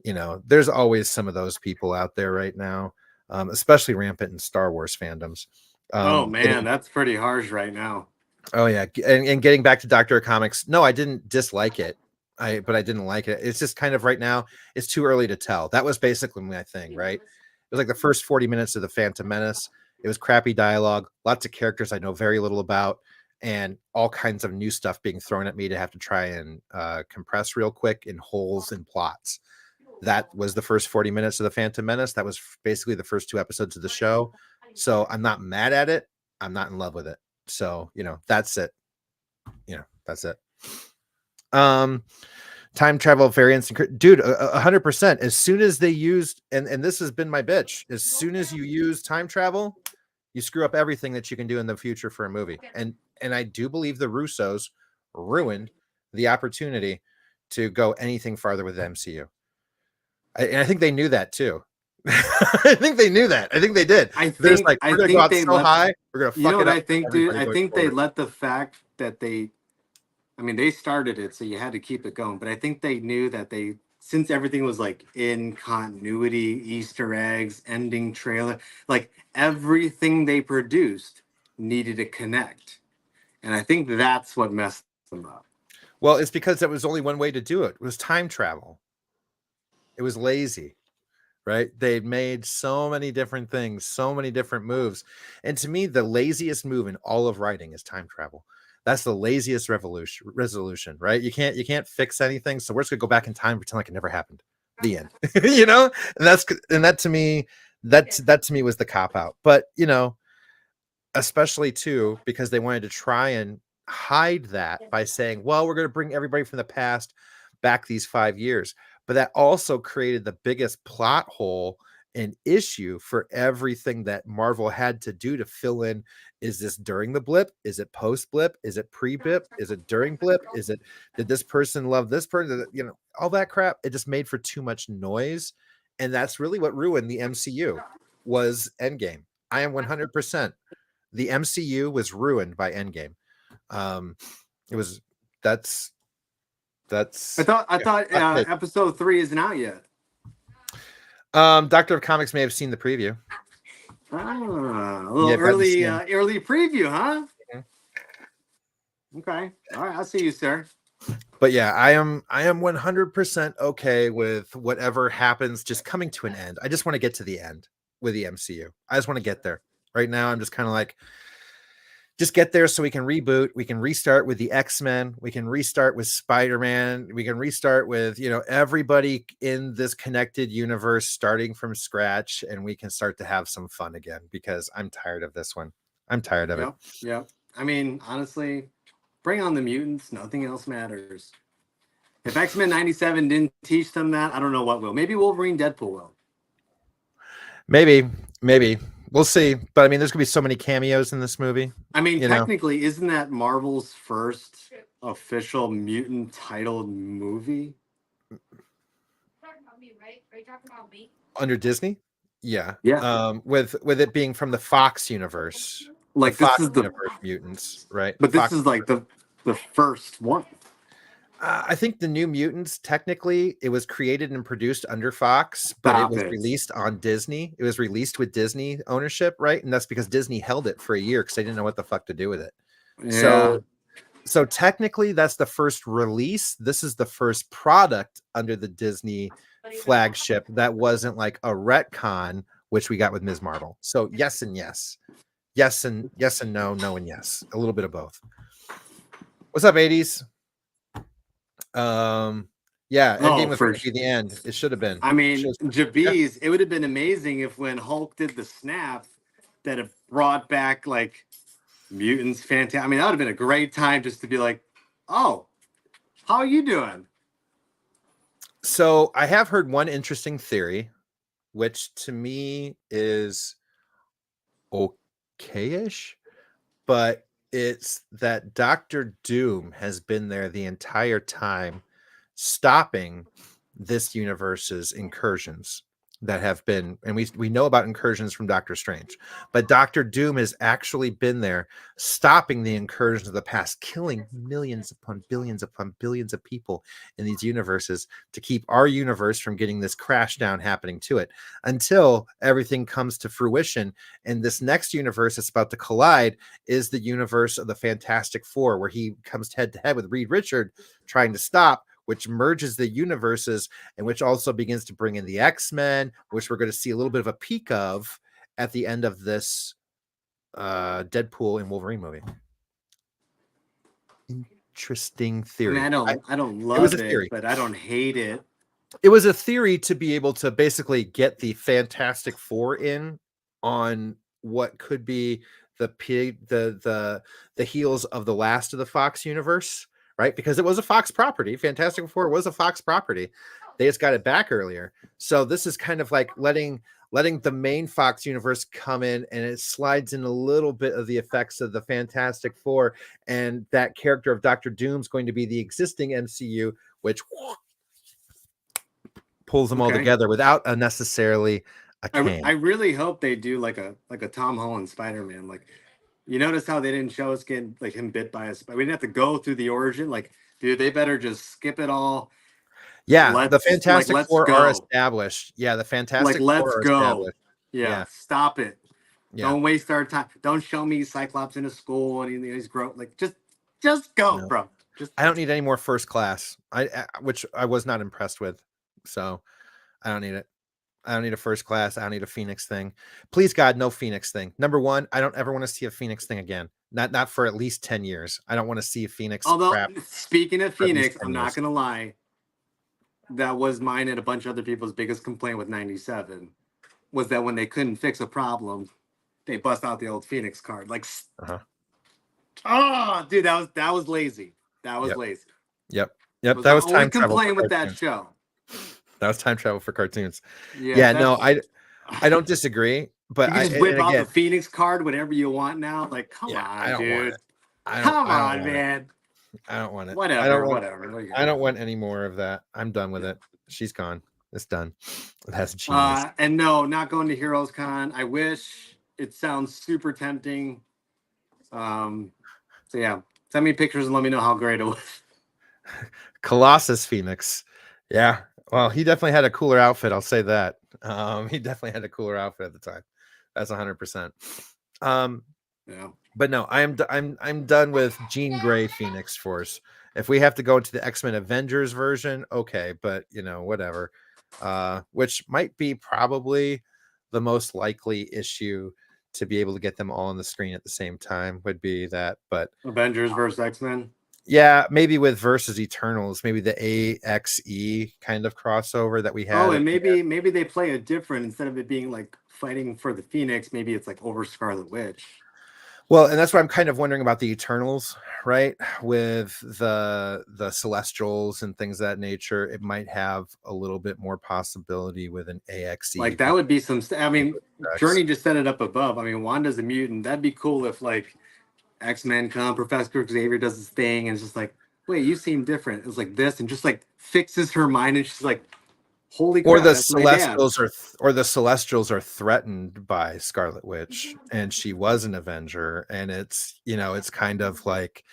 You know, there's always some of those people out there right now, especially rampant in Star Wars fandoms. Oh man, that's pretty harsh right now. Oh yeah, and getting back to Doctor Comics, no, I didn't dislike it. But I didn't like it. It's just kind of right now, it's too early to tell. That was basically my thing, right? It was like the first 40 minutes of the Phantom Menace. It was crappy dialogue, lots of characters I know very little about, and all kinds of new stuff being thrown at me to have to try and compress real quick in holes in plots. That was the first 40 minutes of the Phantom Menace. That was basically the first 2 episodes of the show. So I'm not mad at it. I'm not in love with it. So, you know, that's it. You know, that's it. Time travel variants, dude, 100%. As soon as they used, and this has been my bitch, as soon as you use time travel, you screw up everything that you can do in the future for a movie. And I do believe the Russos ruined the opportunity to go anything farther with the MCU. And I think they knew that too. I think they knew that. I think they did. There's like, we're gonna go out so high, we're gonna fuck you know what it up. I think, dude? I think they let the fact that they started it, so you had to keep it going. But I think they knew that since everything was like in continuity, Easter eggs, ending trailer, like everything they produced needed to connect. And I think that's what messed them up. Well, it's because there was only one way to do it. It was time travel. It was lazy, right? They made so many different things, so many different moves. And to me, the laziest move in all of writing is time travel. That's the laziest resolution, right? You can't fix anything. So we're just gonna go back in time and pretend like it never happened. The end. You know? And that to me, that to me was the cop out. But you know, especially too, because they wanted to try and hide that by saying, well, we're gonna bring everybody from the past back these 5 years. But that also created the biggest plot hole and issue for everything that Marvel had to do to fill in. Is this during the blip? Is it post blip? Is it pre blip? Is it during blip? Is it, did this person love this person? You know, all that crap. It just made for too much noise. And that's really what ruined the MCU was Endgame. I am 100%. The MCU was ruined by Endgame. It was, that's I thought episode 3 isn't out yet. Doctor of Comics may have seen the preview. A little early preview, huh? Mm-hmm. Okay. All right, I'll see you, sir. But yeah, I am 100% okay with whatever happens just coming to an end. I just want to get to the end with the MCU. I just want to get there. Right now, I'm just kind of like, just get there so we can reboot. We can restart with the X-Men. We can restart with Spider-Man. We can restart with, you know, everybody in this connected universe starting from scratch, and we can start to have some fun again because I'm tired of this one. I'm tired of it. Yeah. I mean, honestly, bring on the mutants. Nothing else matters. If X-Men 97 didn't teach them that, I don't know what will. Maybe Wolverine, Deadpool will. Maybe. We'll see. But I mean, there's gonna be so many cameos in this movie. I mean, technically, isn't that Marvel's first official mutant titled movie? Under Disney? Yeah. Yeah. With it being from the Fox universe. Like the Fox this is the universe mutants, right? But this is like the first one. I think the New Mutants, technically, it was created and produced under Fox, but it was released on Disney. It was released with Disney ownership, right? And that's because Disney held it for a year because they didn't know what the fuck to do with it. Yeah. So technically, that's the first release. This is the first product under the Disney flagship that wasn't like a retcon, which we got with Ms. Marvel. So yes and yes. Yes and no, no and yes. A little bit of both. What's up, 80s? Endgame was going to be the end. It should have been. I mean, Jabeez, it would have been amazing if when Hulk did the snap that it brought back like mutants. Fantastic. I mean, that would have been a great time just to be like, oh, how are you doing? So I have heard one interesting theory, which to me is okay-ish. but it's that Doctor Doom has been there the entire time, stopping this universe's incursions that have been, and we know about incursions from Doctor Strange, but Doctor Doom has actually been there stopping the incursions of the past, killing millions upon billions of people in these universes to keep our universe from getting this crash down happening to it, until everything comes to fruition. And this next universe that's about to collide is the universe of the Fantastic Four, where he comes head to head with Reed Richard trying to stop, which merges the universes, and which also begins to bring in the X-Men, which we're going to see a little bit of a peek of at the end of this Deadpool and Wolverine movie. Interesting theory. I mean, I don't love it was a theory, but I don't hate it. It was a theory to be able to basically get the Fantastic Four in on what could be the heels of the last of the Fox universe, right? Because it was a Fox property. Fantastic Four was a Fox property. They just got it back earlier. So this is kind of like letting the main Fox universe come in, and it slides in a little bit of the effects of the Fantastic Four, and that character of Doctor Doom is going to be the existing MCU, which pulls them all together without necessarily a can. I really hope they do like a Tom Holland Spider-Man. Like, you notice how they didn't show us getting like him bit by a spider. We didn't have to go through the origin. Like, dude, they better just skip it all. Yeah, the Fantastic Four are established. Yeah, the Fantastic Four are established. Yeah, stop it. Yeah. Don't waste our time. Don't show me Cyclops in a school and he's grown. Like, just go, bro. I don't need any more First Class. Which I was not impressed with. So I don't need it. I don't need a First Class. I don't need a Phoenix thing. Please, God, no Phoenix thing. Number one, I don't ever want to see a Phoenix thing again. Not for at least 10 years. I don't want to see a Phoenix. Although, speaking of Phoenix, I'm not going to lie. That was mine and a bunch of other people's biggest complaint with 97 was that when they couldn't fix a problem, they bust out the old Phoenix card. Like, oh, dude, that was lazy. That was lazy. Yep. That was time travel. Complaint with that show. That was time travel for cartoons. Yeah, no, I don't disagree, but you can just whip out the Phoenix card whenever you want now. Like, come on, dude. Come on, man. I don't want it. Whatever. I don't want any more of that. I'm done with it. She's gone. It's done. It hasn't changed. And no, not going to Heroes Con. I wish. It sounds super tempting. So yeah, send me pictures and let me know how great it was. Colossus Phoenix. Yeah. Well, he definitely had a cooler outfit. I'll say that. He definitely had a cooler outfit at the time. That's 100%. Yeah. But no, I'm done with Jean Grey Phoenix Force. If we have to go into the X-Men Avengers version, okay, but whatever. Which might be probably the most likely issue to be able to get them all on the screen at the same time would be that. But Avengers versus X-Men. Yeah, maybe with versus Eternals, maybe the AXE kind of crossover that we had. Oh, and maybe they play a different, instead of it being like fighting for the Phoenix, maybe it's like over Scarlet Witch. Well, and that's what I'm kind of wondering about the Eternals, right? With the Celestials and things of that nature, it might have a little bit more possibility with an AXE. Like that would be some. I mean, Journey just set it up above. I mean, Wanda's a mutant. That'd be cool if like X-Men come, Professor Xavier does his thing, and it's just like, wait, you seem different. It's like this, and just like fixes her mind, and she's like, holy crap. Or the Celestials are threatened by Scarlet Witch, and she was an Avenger, and it's it's kind of like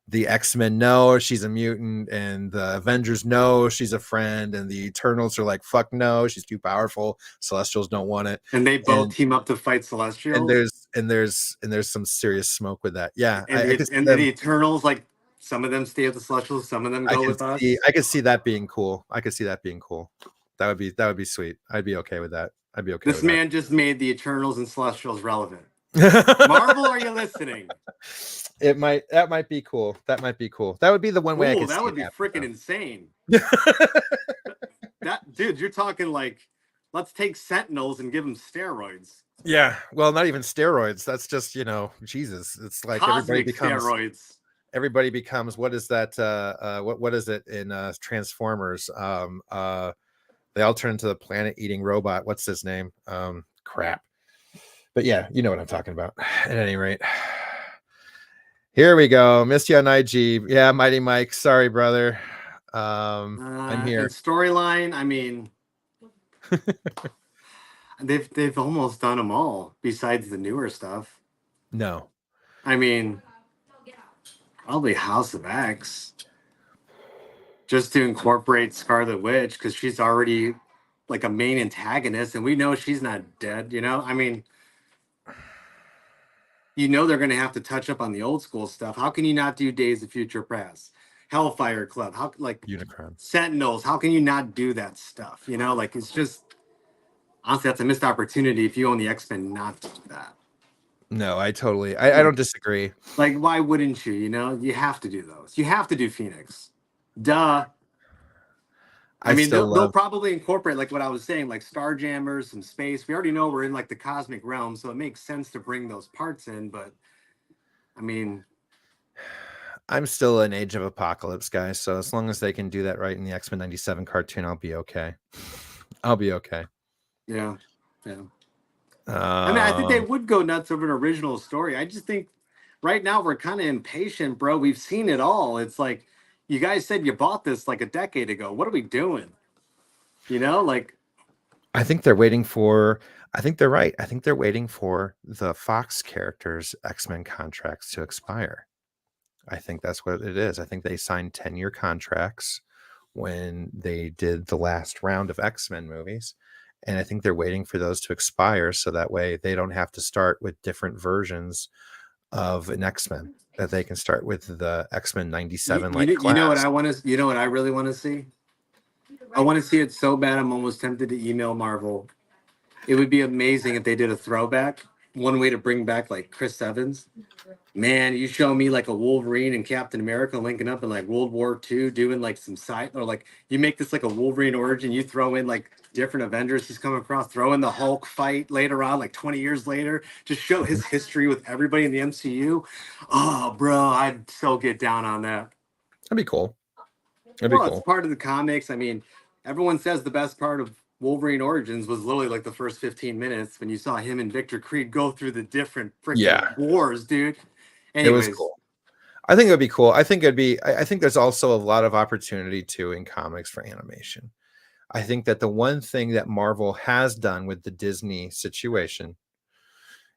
the X-Men know she's a mutant, and the Avengers know she's a friend, and the Eternals are like, fuck no, she's too powerful. Celestials don't want it, and they both team up to fight Celestials. And there's some serious smoke with that. Yeah, and the Eternals, like some of them stay with the Celestials, some of them go with us. I could see that being cool. That would be sweet. I'd be okay with that. This man just made the Eternals and Celestials relevant. Marvel, are you listening? That might be cool. That would be the one way. That would be freaking insane. Dude, you're talking like, let's take Sentinels and give them steroids. Yeah, well, not even steroids. That's just Jesus. It's like Cosmic steroids. Everybody becomes what is that? What is it in Transformers? They all turn into the planet-eating robot. What's his name? Crap. But yeah, you know what I'm talking about. At any rate, Here we go. Missed you on IG. Yeah, Mighty Mike. Sorry, brother. I'm And here. storyline, I mean, they've almost done them all besides the newer stuff. No. I mean, probably House of X, just to incorporate Scarlet Witch because she's already like a main antagonist, and we know she's not dead. You know, I mean, you know they're going to have to touch up on the old school stuff. How can you not do Days of Future Past, Hellfire Club, how like Unicron. Sentinels? How can you not do that stuff? You know, like it's just honestly that's a missed opportunity if you own the X-Men not to do that. No, I don't disagree. Like, why wouldn't you? You know, you have to do those. You have to do Phoenix. Duh. I mean, still they'll love probably incorporate like what I was saying, like Starjammers, some space. We already know we're in like the cosmic realm, so it makes sense to bring those parts in. But I mean, I'm still an Age of Apocalypse guy, so as long as they can do that right in the X-Men 97 cartoon, I'll be okay. I'll be okay. yeah, yeah. I mean, I think they Um, would go nuts over an original story. I just think right now we're kind of impatient, bro. We've seen it all. It's like you guys said you bought this like a decade ago. What are we doing? You know, like I think they're waiting for. I think they're right. I think they're waiting for the Fox characters' X-Men contracts to expire. I think that's what it is. I think they signed 10-year contracts when they did the last round of X-Men movies. And I think they're waiting for those to expire so that way they don't have to start with different versions of an X-Men, that they can start with the X-Men 97 like you know what class. I want to. You know what I really want to see. I want to see it so bad. I'm almost tempted to email Marvel. It would be amazing if they did a throwback. One way to bring back like Chris Evans. Man, you show me like a Wolverine and Captain America linking up in like World War II, doing like some side or like you make this like a Wolverine origin. You throw in like different Avengers he's come across, throw in the Hulk fight later on, like 20 years later, just show his history with everybody in the MCU. Oh, bro, I'd so get down on that. That'd be cool. That'd be Well, it's cool. part of the comics. I mean, everyone says the best part of Wolverine Origins was literally like the first 15 minutes when you saw him and Victor Creed go through the different Yeah, freaking wars, dude. it was Anyways, cool. I think it would be cool. I think it'd be, I think there's also a lot of opportunity too in comics for animation. I think that the one thing that Marvel has done with the Disney situation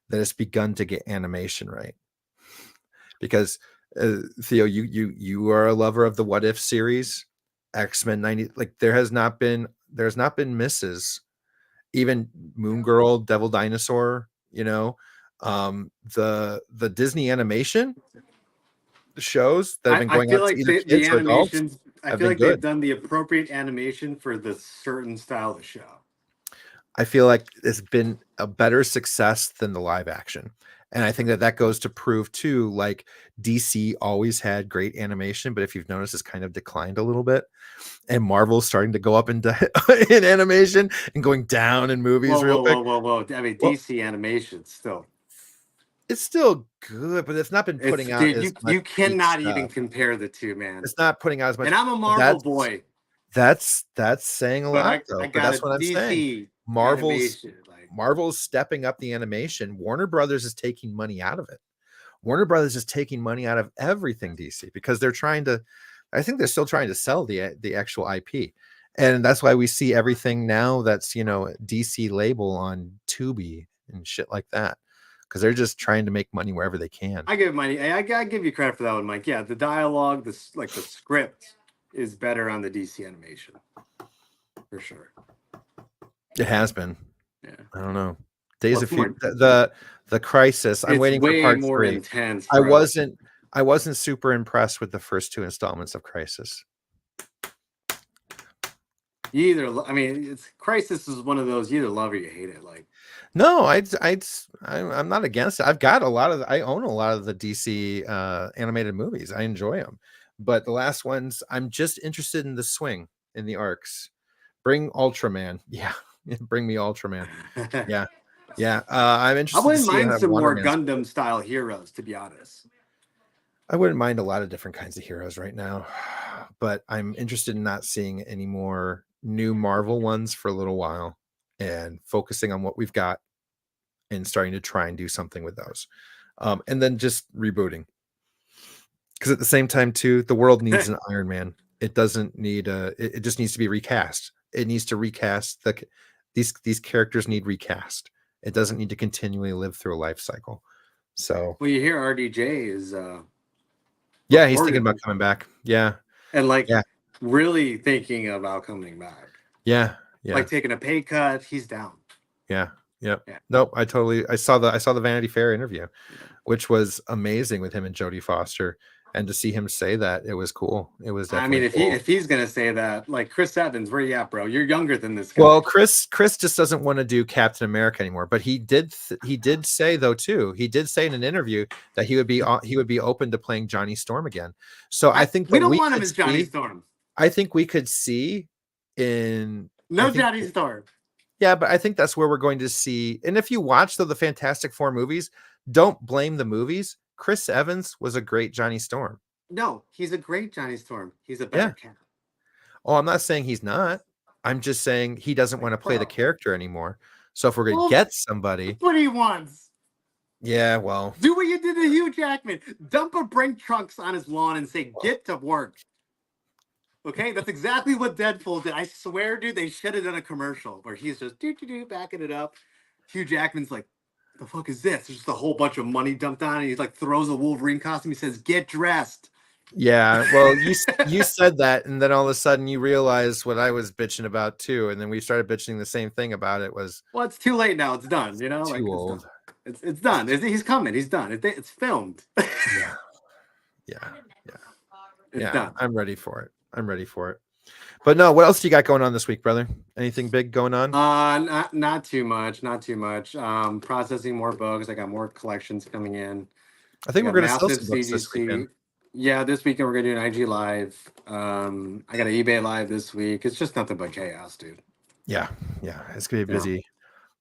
that it's begun to get animation right. Because Theo, you are a lover of the What If series, X-Men 90. Like there's not been misses. Even Moon Girl, Devil Dinosaur, the Disney animation shows that have been I going on feel to like either the kids or adults animations, I have feel been like they've good. done the appropriate animation for the certain style of show. I feel like it's been a better success than the live action. And I think that that goes to prove too, like DC always had great animation, but if you've noticed, it's kind of declined a little bit. And Marvel's starting to go up in, in animation and going down in movies Whoa, real whoa, quick. whoa, whoa, whoa. I mean, Well, DC animation still. it's still good, but it's not been It's putting out dude, as much you great cannot even stuff. compare the two, man. It's not putting out as much. And I'm a Marvel That's boy, that's saying a but lot I though. But got a that's what I'm saying. DC Marvel's animation. Like Marvel's stepping up the animation. Warner Brothers is taking money out of it. Warner Brothers is taking money out of everything DC because they're trying to. I think they're still trying to sell the actual IP, and that's why we see everything now that's DC label on Tubi and shit like that because they're just trying to make money wherever they can. I give money. I give you credit for that one, Mike. Yeah, the dialogue, the script is better on the DC animation for sure. It has been. Yeah, I don't know. Days well, of it's more. Future, the Crisis. I'm It's waiting for way part more 3. intense, I bro. wasn't I wasn't super impressed with the first 2 installments of Crisis. You either, I mean, it's Crisis is one of those you either love or you hate it. Like, No, I'm not against it. I own a lot of the DC animated movies. I enjoy them. But the last ones, I'm just interested in the swing in the arcs. Bring Ultraman. Yeah. Bring me Ultraman. Yeah. Yeah. I'm I interested to wouldn't see mind how some Wonder more Man's. Gundam style heroes, to be honest. I wouldn't mind a lot of different kinds of heroes right now, but I'm interested in not seeing any more new Marvel ones for a little while and focusing on what we've got and starting to try and do something with those. And then just rebooting. Because at the same time, too, the world needs an Iron Man. It doesn't need a. It just needs to be recast. It needs to recast these characters need recast. It doesn't need to continually live through a life cycle. So Well, you hear RDJ is yeah, he's thinking reported about coming back. Yeah, and like yeah, really thinking about coming back. yeah, yeah, Like taking a pay cut, he's down. yeah, yeah. Yeah. Nope, I saw the Vanity Fair interview, which was amazing with him and Jodie Foster, and to see him say that, it was cool. It was I definitely mean, cool. if he's gonna say that, like Chris Evans, where you at, bro? You're younger than this guy. Well, Chris just doesn't want to do Captain America anymore. But he did say though too. He did say in an interview that he would be open to playing Johnny Storm again. So I think we that don't want him could as Johnny see- Storm. I think we could see in No I think- Johnny Storm. Yeah, but I think that's where we're going to see. And if you watch the Fantastic Four movies, don't blame the movies. Chris Evans was a great Johnny Storm. No, he's a great Johnny Storm. He's a better cat. Oh, I'm not saying he's not. I'm just saying he doesn't want to play the Bro. character anymore. So if we're going to Well, get somebody, That's what he wants. yeah, well, Do what you did to Hugh Jackman. Dump a brake trucks on his lawn and say, "Get to work." Okay, that's exactly what Deadpool did. I swear, dude, they should have done a commercial where he's just backing it up. Hugh Jackman's like, "The fuck is this?" There's just a whole bunch of money dumped on, and he like throws a Wolverine costume. He says, "Get dressed." yeah, well, you said that, and then all of a sudden you realize what I was bitching about too, and then we started bitching the same thing about it. Was Well, it's too late now. It's done. You know, too like it's old. done. It's done. He's coming. He's done. It's filmed. Yeah, yeah, It's yeah. done. I'm ready for it. I'm ready for it. But no, what else do you got going on this week, brother? Anything big going on? Not too much. Not too much. Processing more books. I got more collections coming in. I think I we're got going to sell massive some books this CGC. weekend. Yeah, this weekend we're gonna do an IG live. I got an eBay live this week. It's just nothing but chaos, dude. Yeah, it's gonna be Yeah.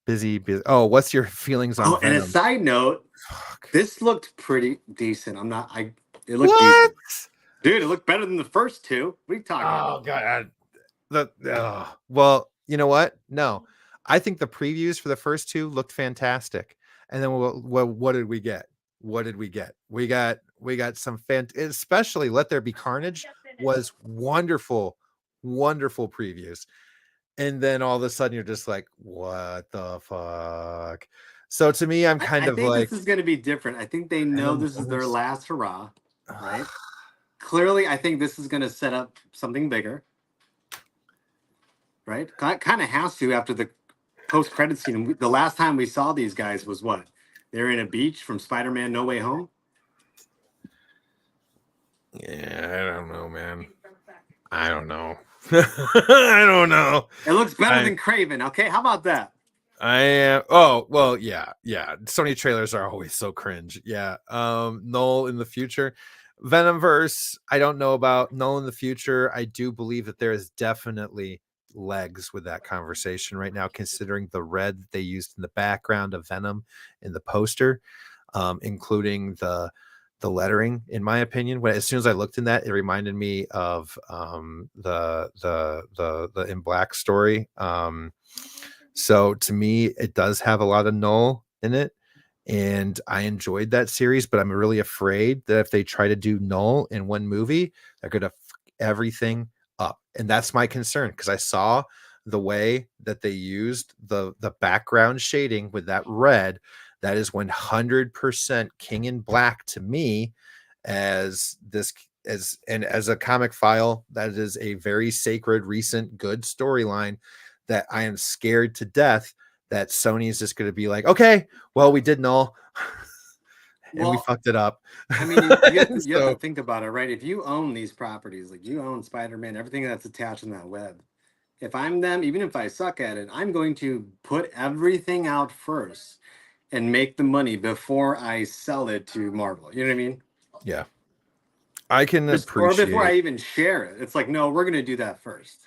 busy. Oh, what's your feelings on Oh, and a Venom? side note, Fuck. this looked pretty decent. It looked What? decent. Dude, it looked better than the first two. What are you talking Oh about? god. Well, you know what? No, I think the previews for the first two looked fantastic. And then what did we get? What did we get? We got some especially Let There Be Carnage was wonderful previews. And then all of a sudden you're just like, what the fuck? So to me, I'm kind I of think like, this is gonna be different. I think they know Venom this is their almost- last hurrah, right? Clearly, I think this is gonna set up something bigger. Right? Kind of has to after the post-credit scene. The last time we saw these guys was what? They were in a beach from Spider-Man No Way Home. yeah, I don't know, man. I don't know. I don't know. It looks better than Craven. Okay, how about that? I am. Oh well, yeah. Sony trailers are always so cringe. Yeah. Null in the future, Venomverse. I don't know about Null in the future. I do believe that there is definitely legs with that conversation right now, considering the red that they used in the background of Venom in the poster, including the lettering. In my opinion, as soon as I looked in that, it reminded me of the In Black story. So to me, it does have a lot of Null in it, and I enjoyed that series. But I'm really afraid that if they try to do Null in one movie, they're gonna fuck everything up, and that's my concern because I saw the way that they used the background shading with that red. That is 100% King in Black to me, as a comic file. That is a very sacred, recent, good storyline that I am scared to death that Sony is just going to be like, okay, well, we did Null and we fucked it up. I mean, you have to think about it, right? If you own these properties, like you own Spider-Man, everything that's attached in that web. If I'm them, even if I suck at it, I'm going to put everything out first and make the money before I sell it to Marvel. You know what I mean? Yeah. I can Or appreciate before I even share it. It's like, no, we're going to do that first.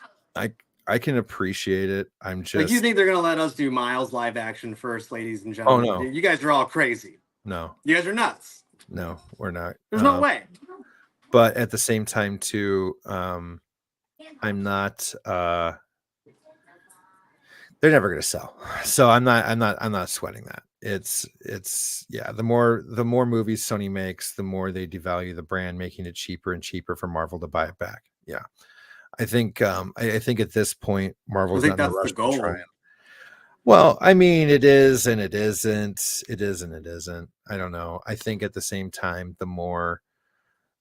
I can appreciate it. I'm just Like, you think they're going to let us do Miles live action first, ladies and gentlemen? no. You guys are all crazy. no, You guys are nuts. we're not. There's no way. But at the same time too, I'm not they're never going to sell. So I'm not sweating that. it's yeah, the more movies Sony makes, the more they devalue the brand, making it cheaper and cheaper for Marvel to buy it back. Yeah. I think at this point I Marvel's think not in a that's the rush to try. goal. Well, I mean, it is and it isn't. It is and it isn't. I don't know. I think at the same time, the more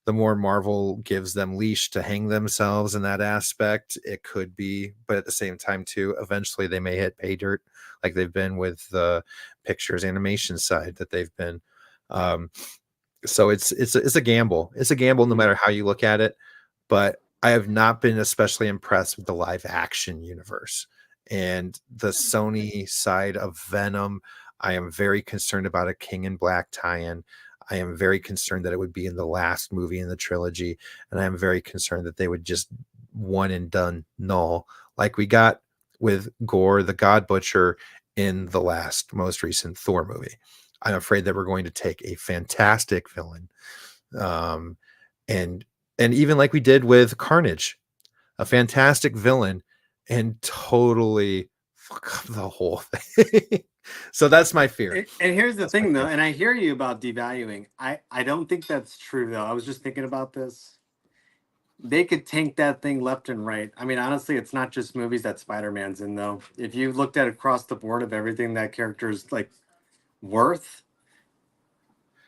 Marvel gives them leash to hang themselves in that aspect, it could be. But at the same time, too, eventually they may hit pay dirt, like they've been with the pictures animation side that they've been. Um, so it's a gamble. It's a gamble no matter how you look at it. But I have not been especially impressed with the live action universe and the Sony side of Venom. I am very concerned about a King in Black tie-in. I am very concerned that it would be in the last movie in the trilogy, and I am very concerned that they would just one and done null, like we got with Gore the God Butcher in the most recent Thor movie. I'm afraid that we're going to take a fantastic villain, um, and even like we did with Carnage, a fantastic villain, and totally fuck up the whole thing. So that's my fear. And here's the That's my thing, though, fear. and I hear you about devaluing. I don't think that's true, though. I was just thinking about this. They could tank that thing left and right. I mean, honestly, it's not just movies that Spider-Man's in, though. If you looked at across the board of everything that character's like worth,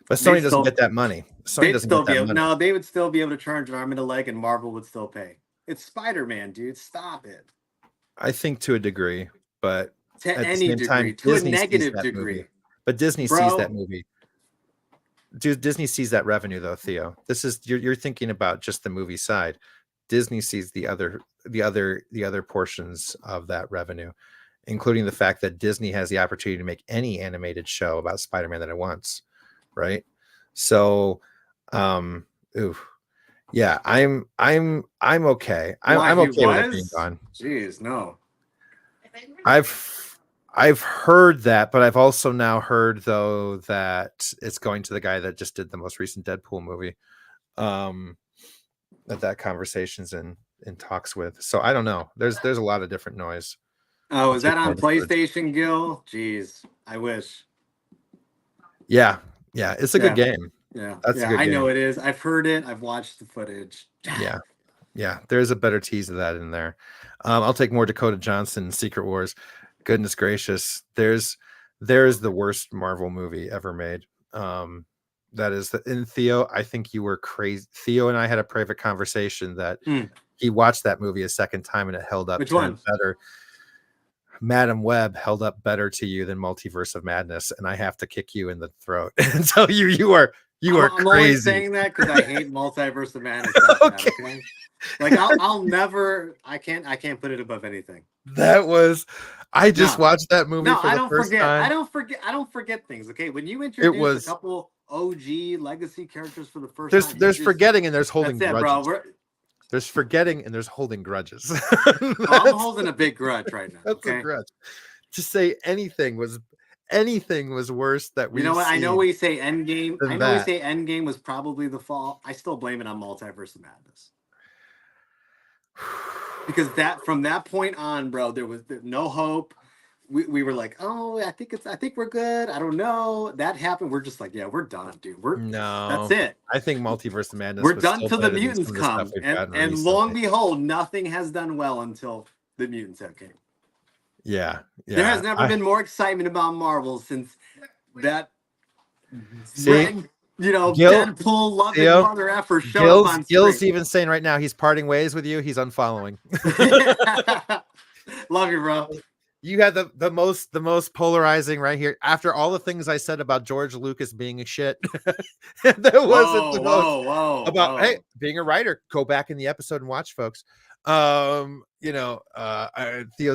But they'd Sony doesn't still get that money. Sony they'd doesn't get still be that able. money. No, they would still be able to charge an arm and a leg, and Marvel would still pay. It's Spider-Man, dude. Stop it. I think to a degree, but To at the any same time, degree, to a Disney sees negative that degree, movie. But Disney sees that bro. movie. Disney sees that revenue, though, Theo. This is you're thinking about just the movie side. Disney sees the other portions of that revenue, including the fact that Disney has the opportunity to make any animated show about Spider-Man that it wants, right? So, um, ooh, yeah, I'm okay. Why I'm he okay with it being was? gone. Jeez, no. I've heard that, but I've also now heard though that it's going to the guy that just did the most recent Deadpool movie. Um, that conversation's in talks with. So I don't know. There's a lot of different noise. Oh, I'll is take that all on the birds. PlayStation, Gil? Jeez, I wish. Yeah, yeah, it's a good Yeah, game. yeah, That's a yeah. good I know game. it is. I've heard it. I've watched the footage. Yeah, yeah. There's a better tease of that in there. I'll take more Dakota Johnson, Secret Wars. Goodness gracious, there's the worst Marvel movie ever made. That is in Theo. I think you were crazy. Theo and I had a private conversation that Hmm. he watched that movie a second time and it held up Which to him one? better. Madam Web held up better to you than Multiverse of Madness, and I have to kick you in the throat and tell you you are I'm only crazy. saying that because I hate Multiverse of Madness. That bad, Okay. okay? Like I'll never. I can't put it above anything. That was I just No. watched that movie No, for I the don't first forget. time. I don't forget things. Okay, when you It introduce a was couple OG legacy characters for the first there's time, you there's just forgetting and there's holding that's it, bro. grudges. There's forgetting and there's holding grudges. I'm That's holding a big grudge right now. that's a Okay. grudge. To say anything was worse that You know we've what? I know seen we say Endgame. I than know we that. say Endgame was probably the fall. I still blame it on Multiverse of Madness because that from that point on, bro, there was no hope. We were like, oh, I think we're good. I don't know. That happened. We're just like, yeah, we're done, dude. That's No, it. I think Multiverse of Madness We're was done still till the better than mutants some of the stuff come, we've and gotten lo recently. and behold, nothing has done well until the mutants have came. Yeah, There has yeah. never been more excitement about Marvel since that See, red, Gil, Deadpool loving Theo, mother effer showed up on Gil's screen. even saying right now he's parting ways with you. He's unfollowing. Love you, bro. You had the most polarizing right here. After all the things I said about George Lucas being a shit, that wasn't the most about hey being a writer. Go back in the episode and watch, folks. Theo's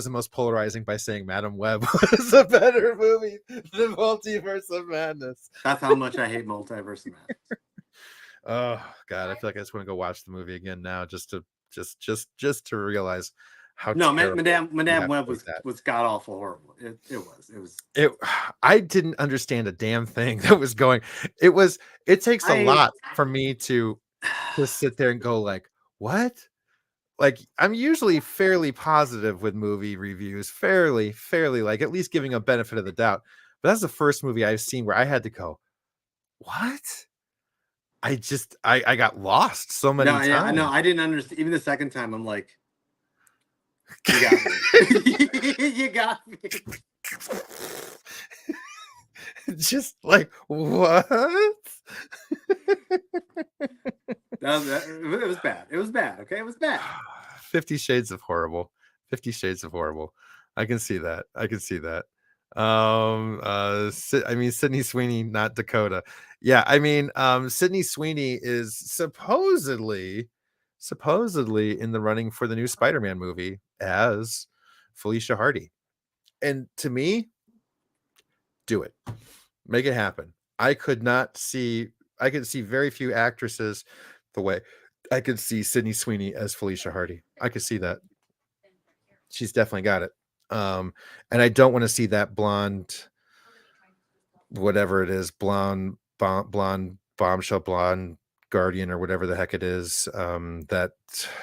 the most polarizing by saying Madam Web was a better movie than Multiverse of Madness. That's how much I hate Multiverse of Madness. Oh God, I feel like I just want to go watch the movie again now, just to realize how No, terrible Madame Web was was god awful horrible. It was. I didn't understand a damn thing that was going. It takes a lot for me to sit there and go like, what? Like I'm usually fairly positive with movie reviews, fairly like at least giving a benefit of the doubt. but that's the first movie I've seen where I had to go, what? I got lost so many No, yeah, times. no, I didn't understand. Even the second time, I'm like, you got me. You got me. Just like, what? It was bad. It was bad. Okay, it was bad. 50 Shades of Horrible. 50 Shades of Horrible. I can see that. I can see that. I mean, Sydney Sweeney, not Dakota. Yeah, I mean, Sydney Sweeney is supposedly in the running for the new Spider-Man movie as Felicia Hardy. And to me, do it. Make it happen. I could see very few actresses the way I could see Sydney Sweeney as Felicia Hardy. I could see that. She's definitely got it. And I don't want to see that blonde, whatever it is, blonde bombshell blonde guardian or whatever the heck it is. That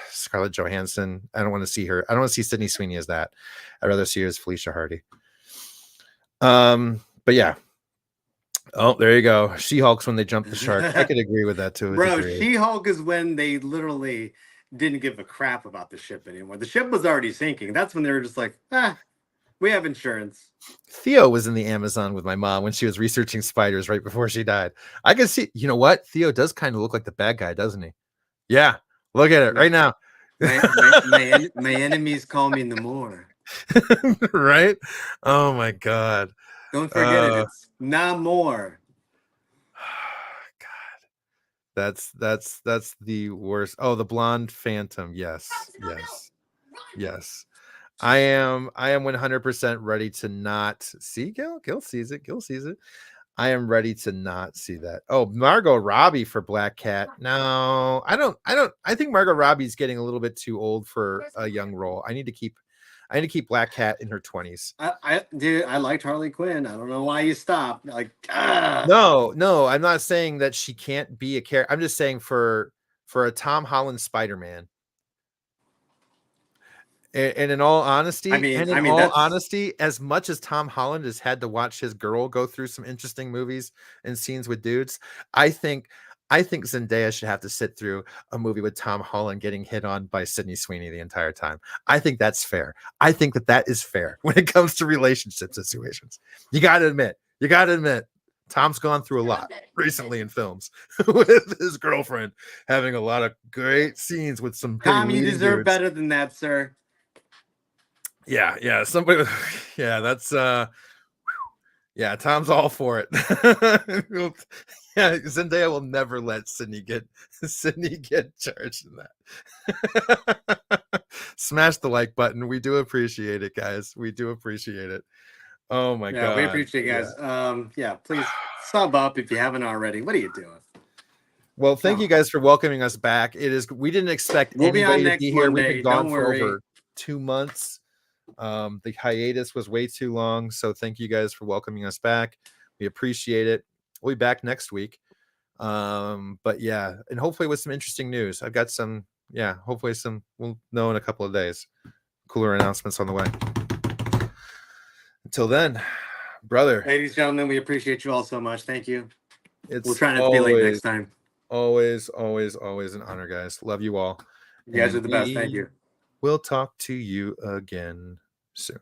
Scarlett Johansson. I don't want to see her. I don't want to see Sydney Sweeney as that. I'd rather see her as Felicia Hardy. But yeah. Oh, there you go. She-Hulk's when they jump the shark. I could agree with that too. Bro, She-Hulk is when they literally didn't give a crap about the ship anymore. The ship was already sinking. That's when they were just like, we have insurance. Theo was in the Amazon with my mom when she was researching spiders right before she died. I can see, you know what? Theo does kind of look like the bad guy, doesn't he? Yeah. Look at it right now. My enemies call me Namor. Right? Oh my God. Don't forget it. It's Namor. God. That's the worst. Oh, the blonde phantom. Yes. Yes. I am 100% ready to not see Gil sees it. I am ready to not see that. Oh, Margot Robbie for Black Cat. No, I don't. I think Margot Robbie's getting a little bit too old for a young role. I need to keep Black Cat in her 20s. Dude, I liked Harley Quinn. I don't know why you stopped. Like, No, I'm not saying that she can't be a character. I'm just saying for a Tom Holland Spider-Man. And in all honesty, honesty, as much as Tom Holland has had to watch his girl go through some interesting movies and scenes with dudes, I think Zendaya should have to sit through a movie with Tom Holland getting hit on by Sydney Sweeney the entire time. I think that's fair. I think that is fair when it comes to relationship situations. You got to admit, Tom's gone through a lot recently in films with his girlfriend having a lot of great scenes with some. Tom, you deserve better than that, sir. Yeah, somebody that's yeah, Tom's all for it. Yeah, Zendaya will never let Sydney get charged in that. Smash the like button. We do appreciate it, guys. We do appreciate it. Oh my God. We appreciate it, guys. Please sub up if you haven't already. What are you doing? Well, thank you guys for welcoming us back. We didn't expect anybody to be here. We've been gone for over 2 months. The hiatus was way too long, so thank you guys for welcoming us back. We appreciate it. We'll be back next week. But yeah, and hopefully with some interesting news. I've got some, hopefully we'll know in a couple of days. Cooler announcements on the way. Until then, brother. Ladies and gentlemen, we appreciate you all so much. Thank you. We'll try not to be late next time. Always an honor, guys. Love you all. You guys are the best. Thank you. We'll talk to you again soon.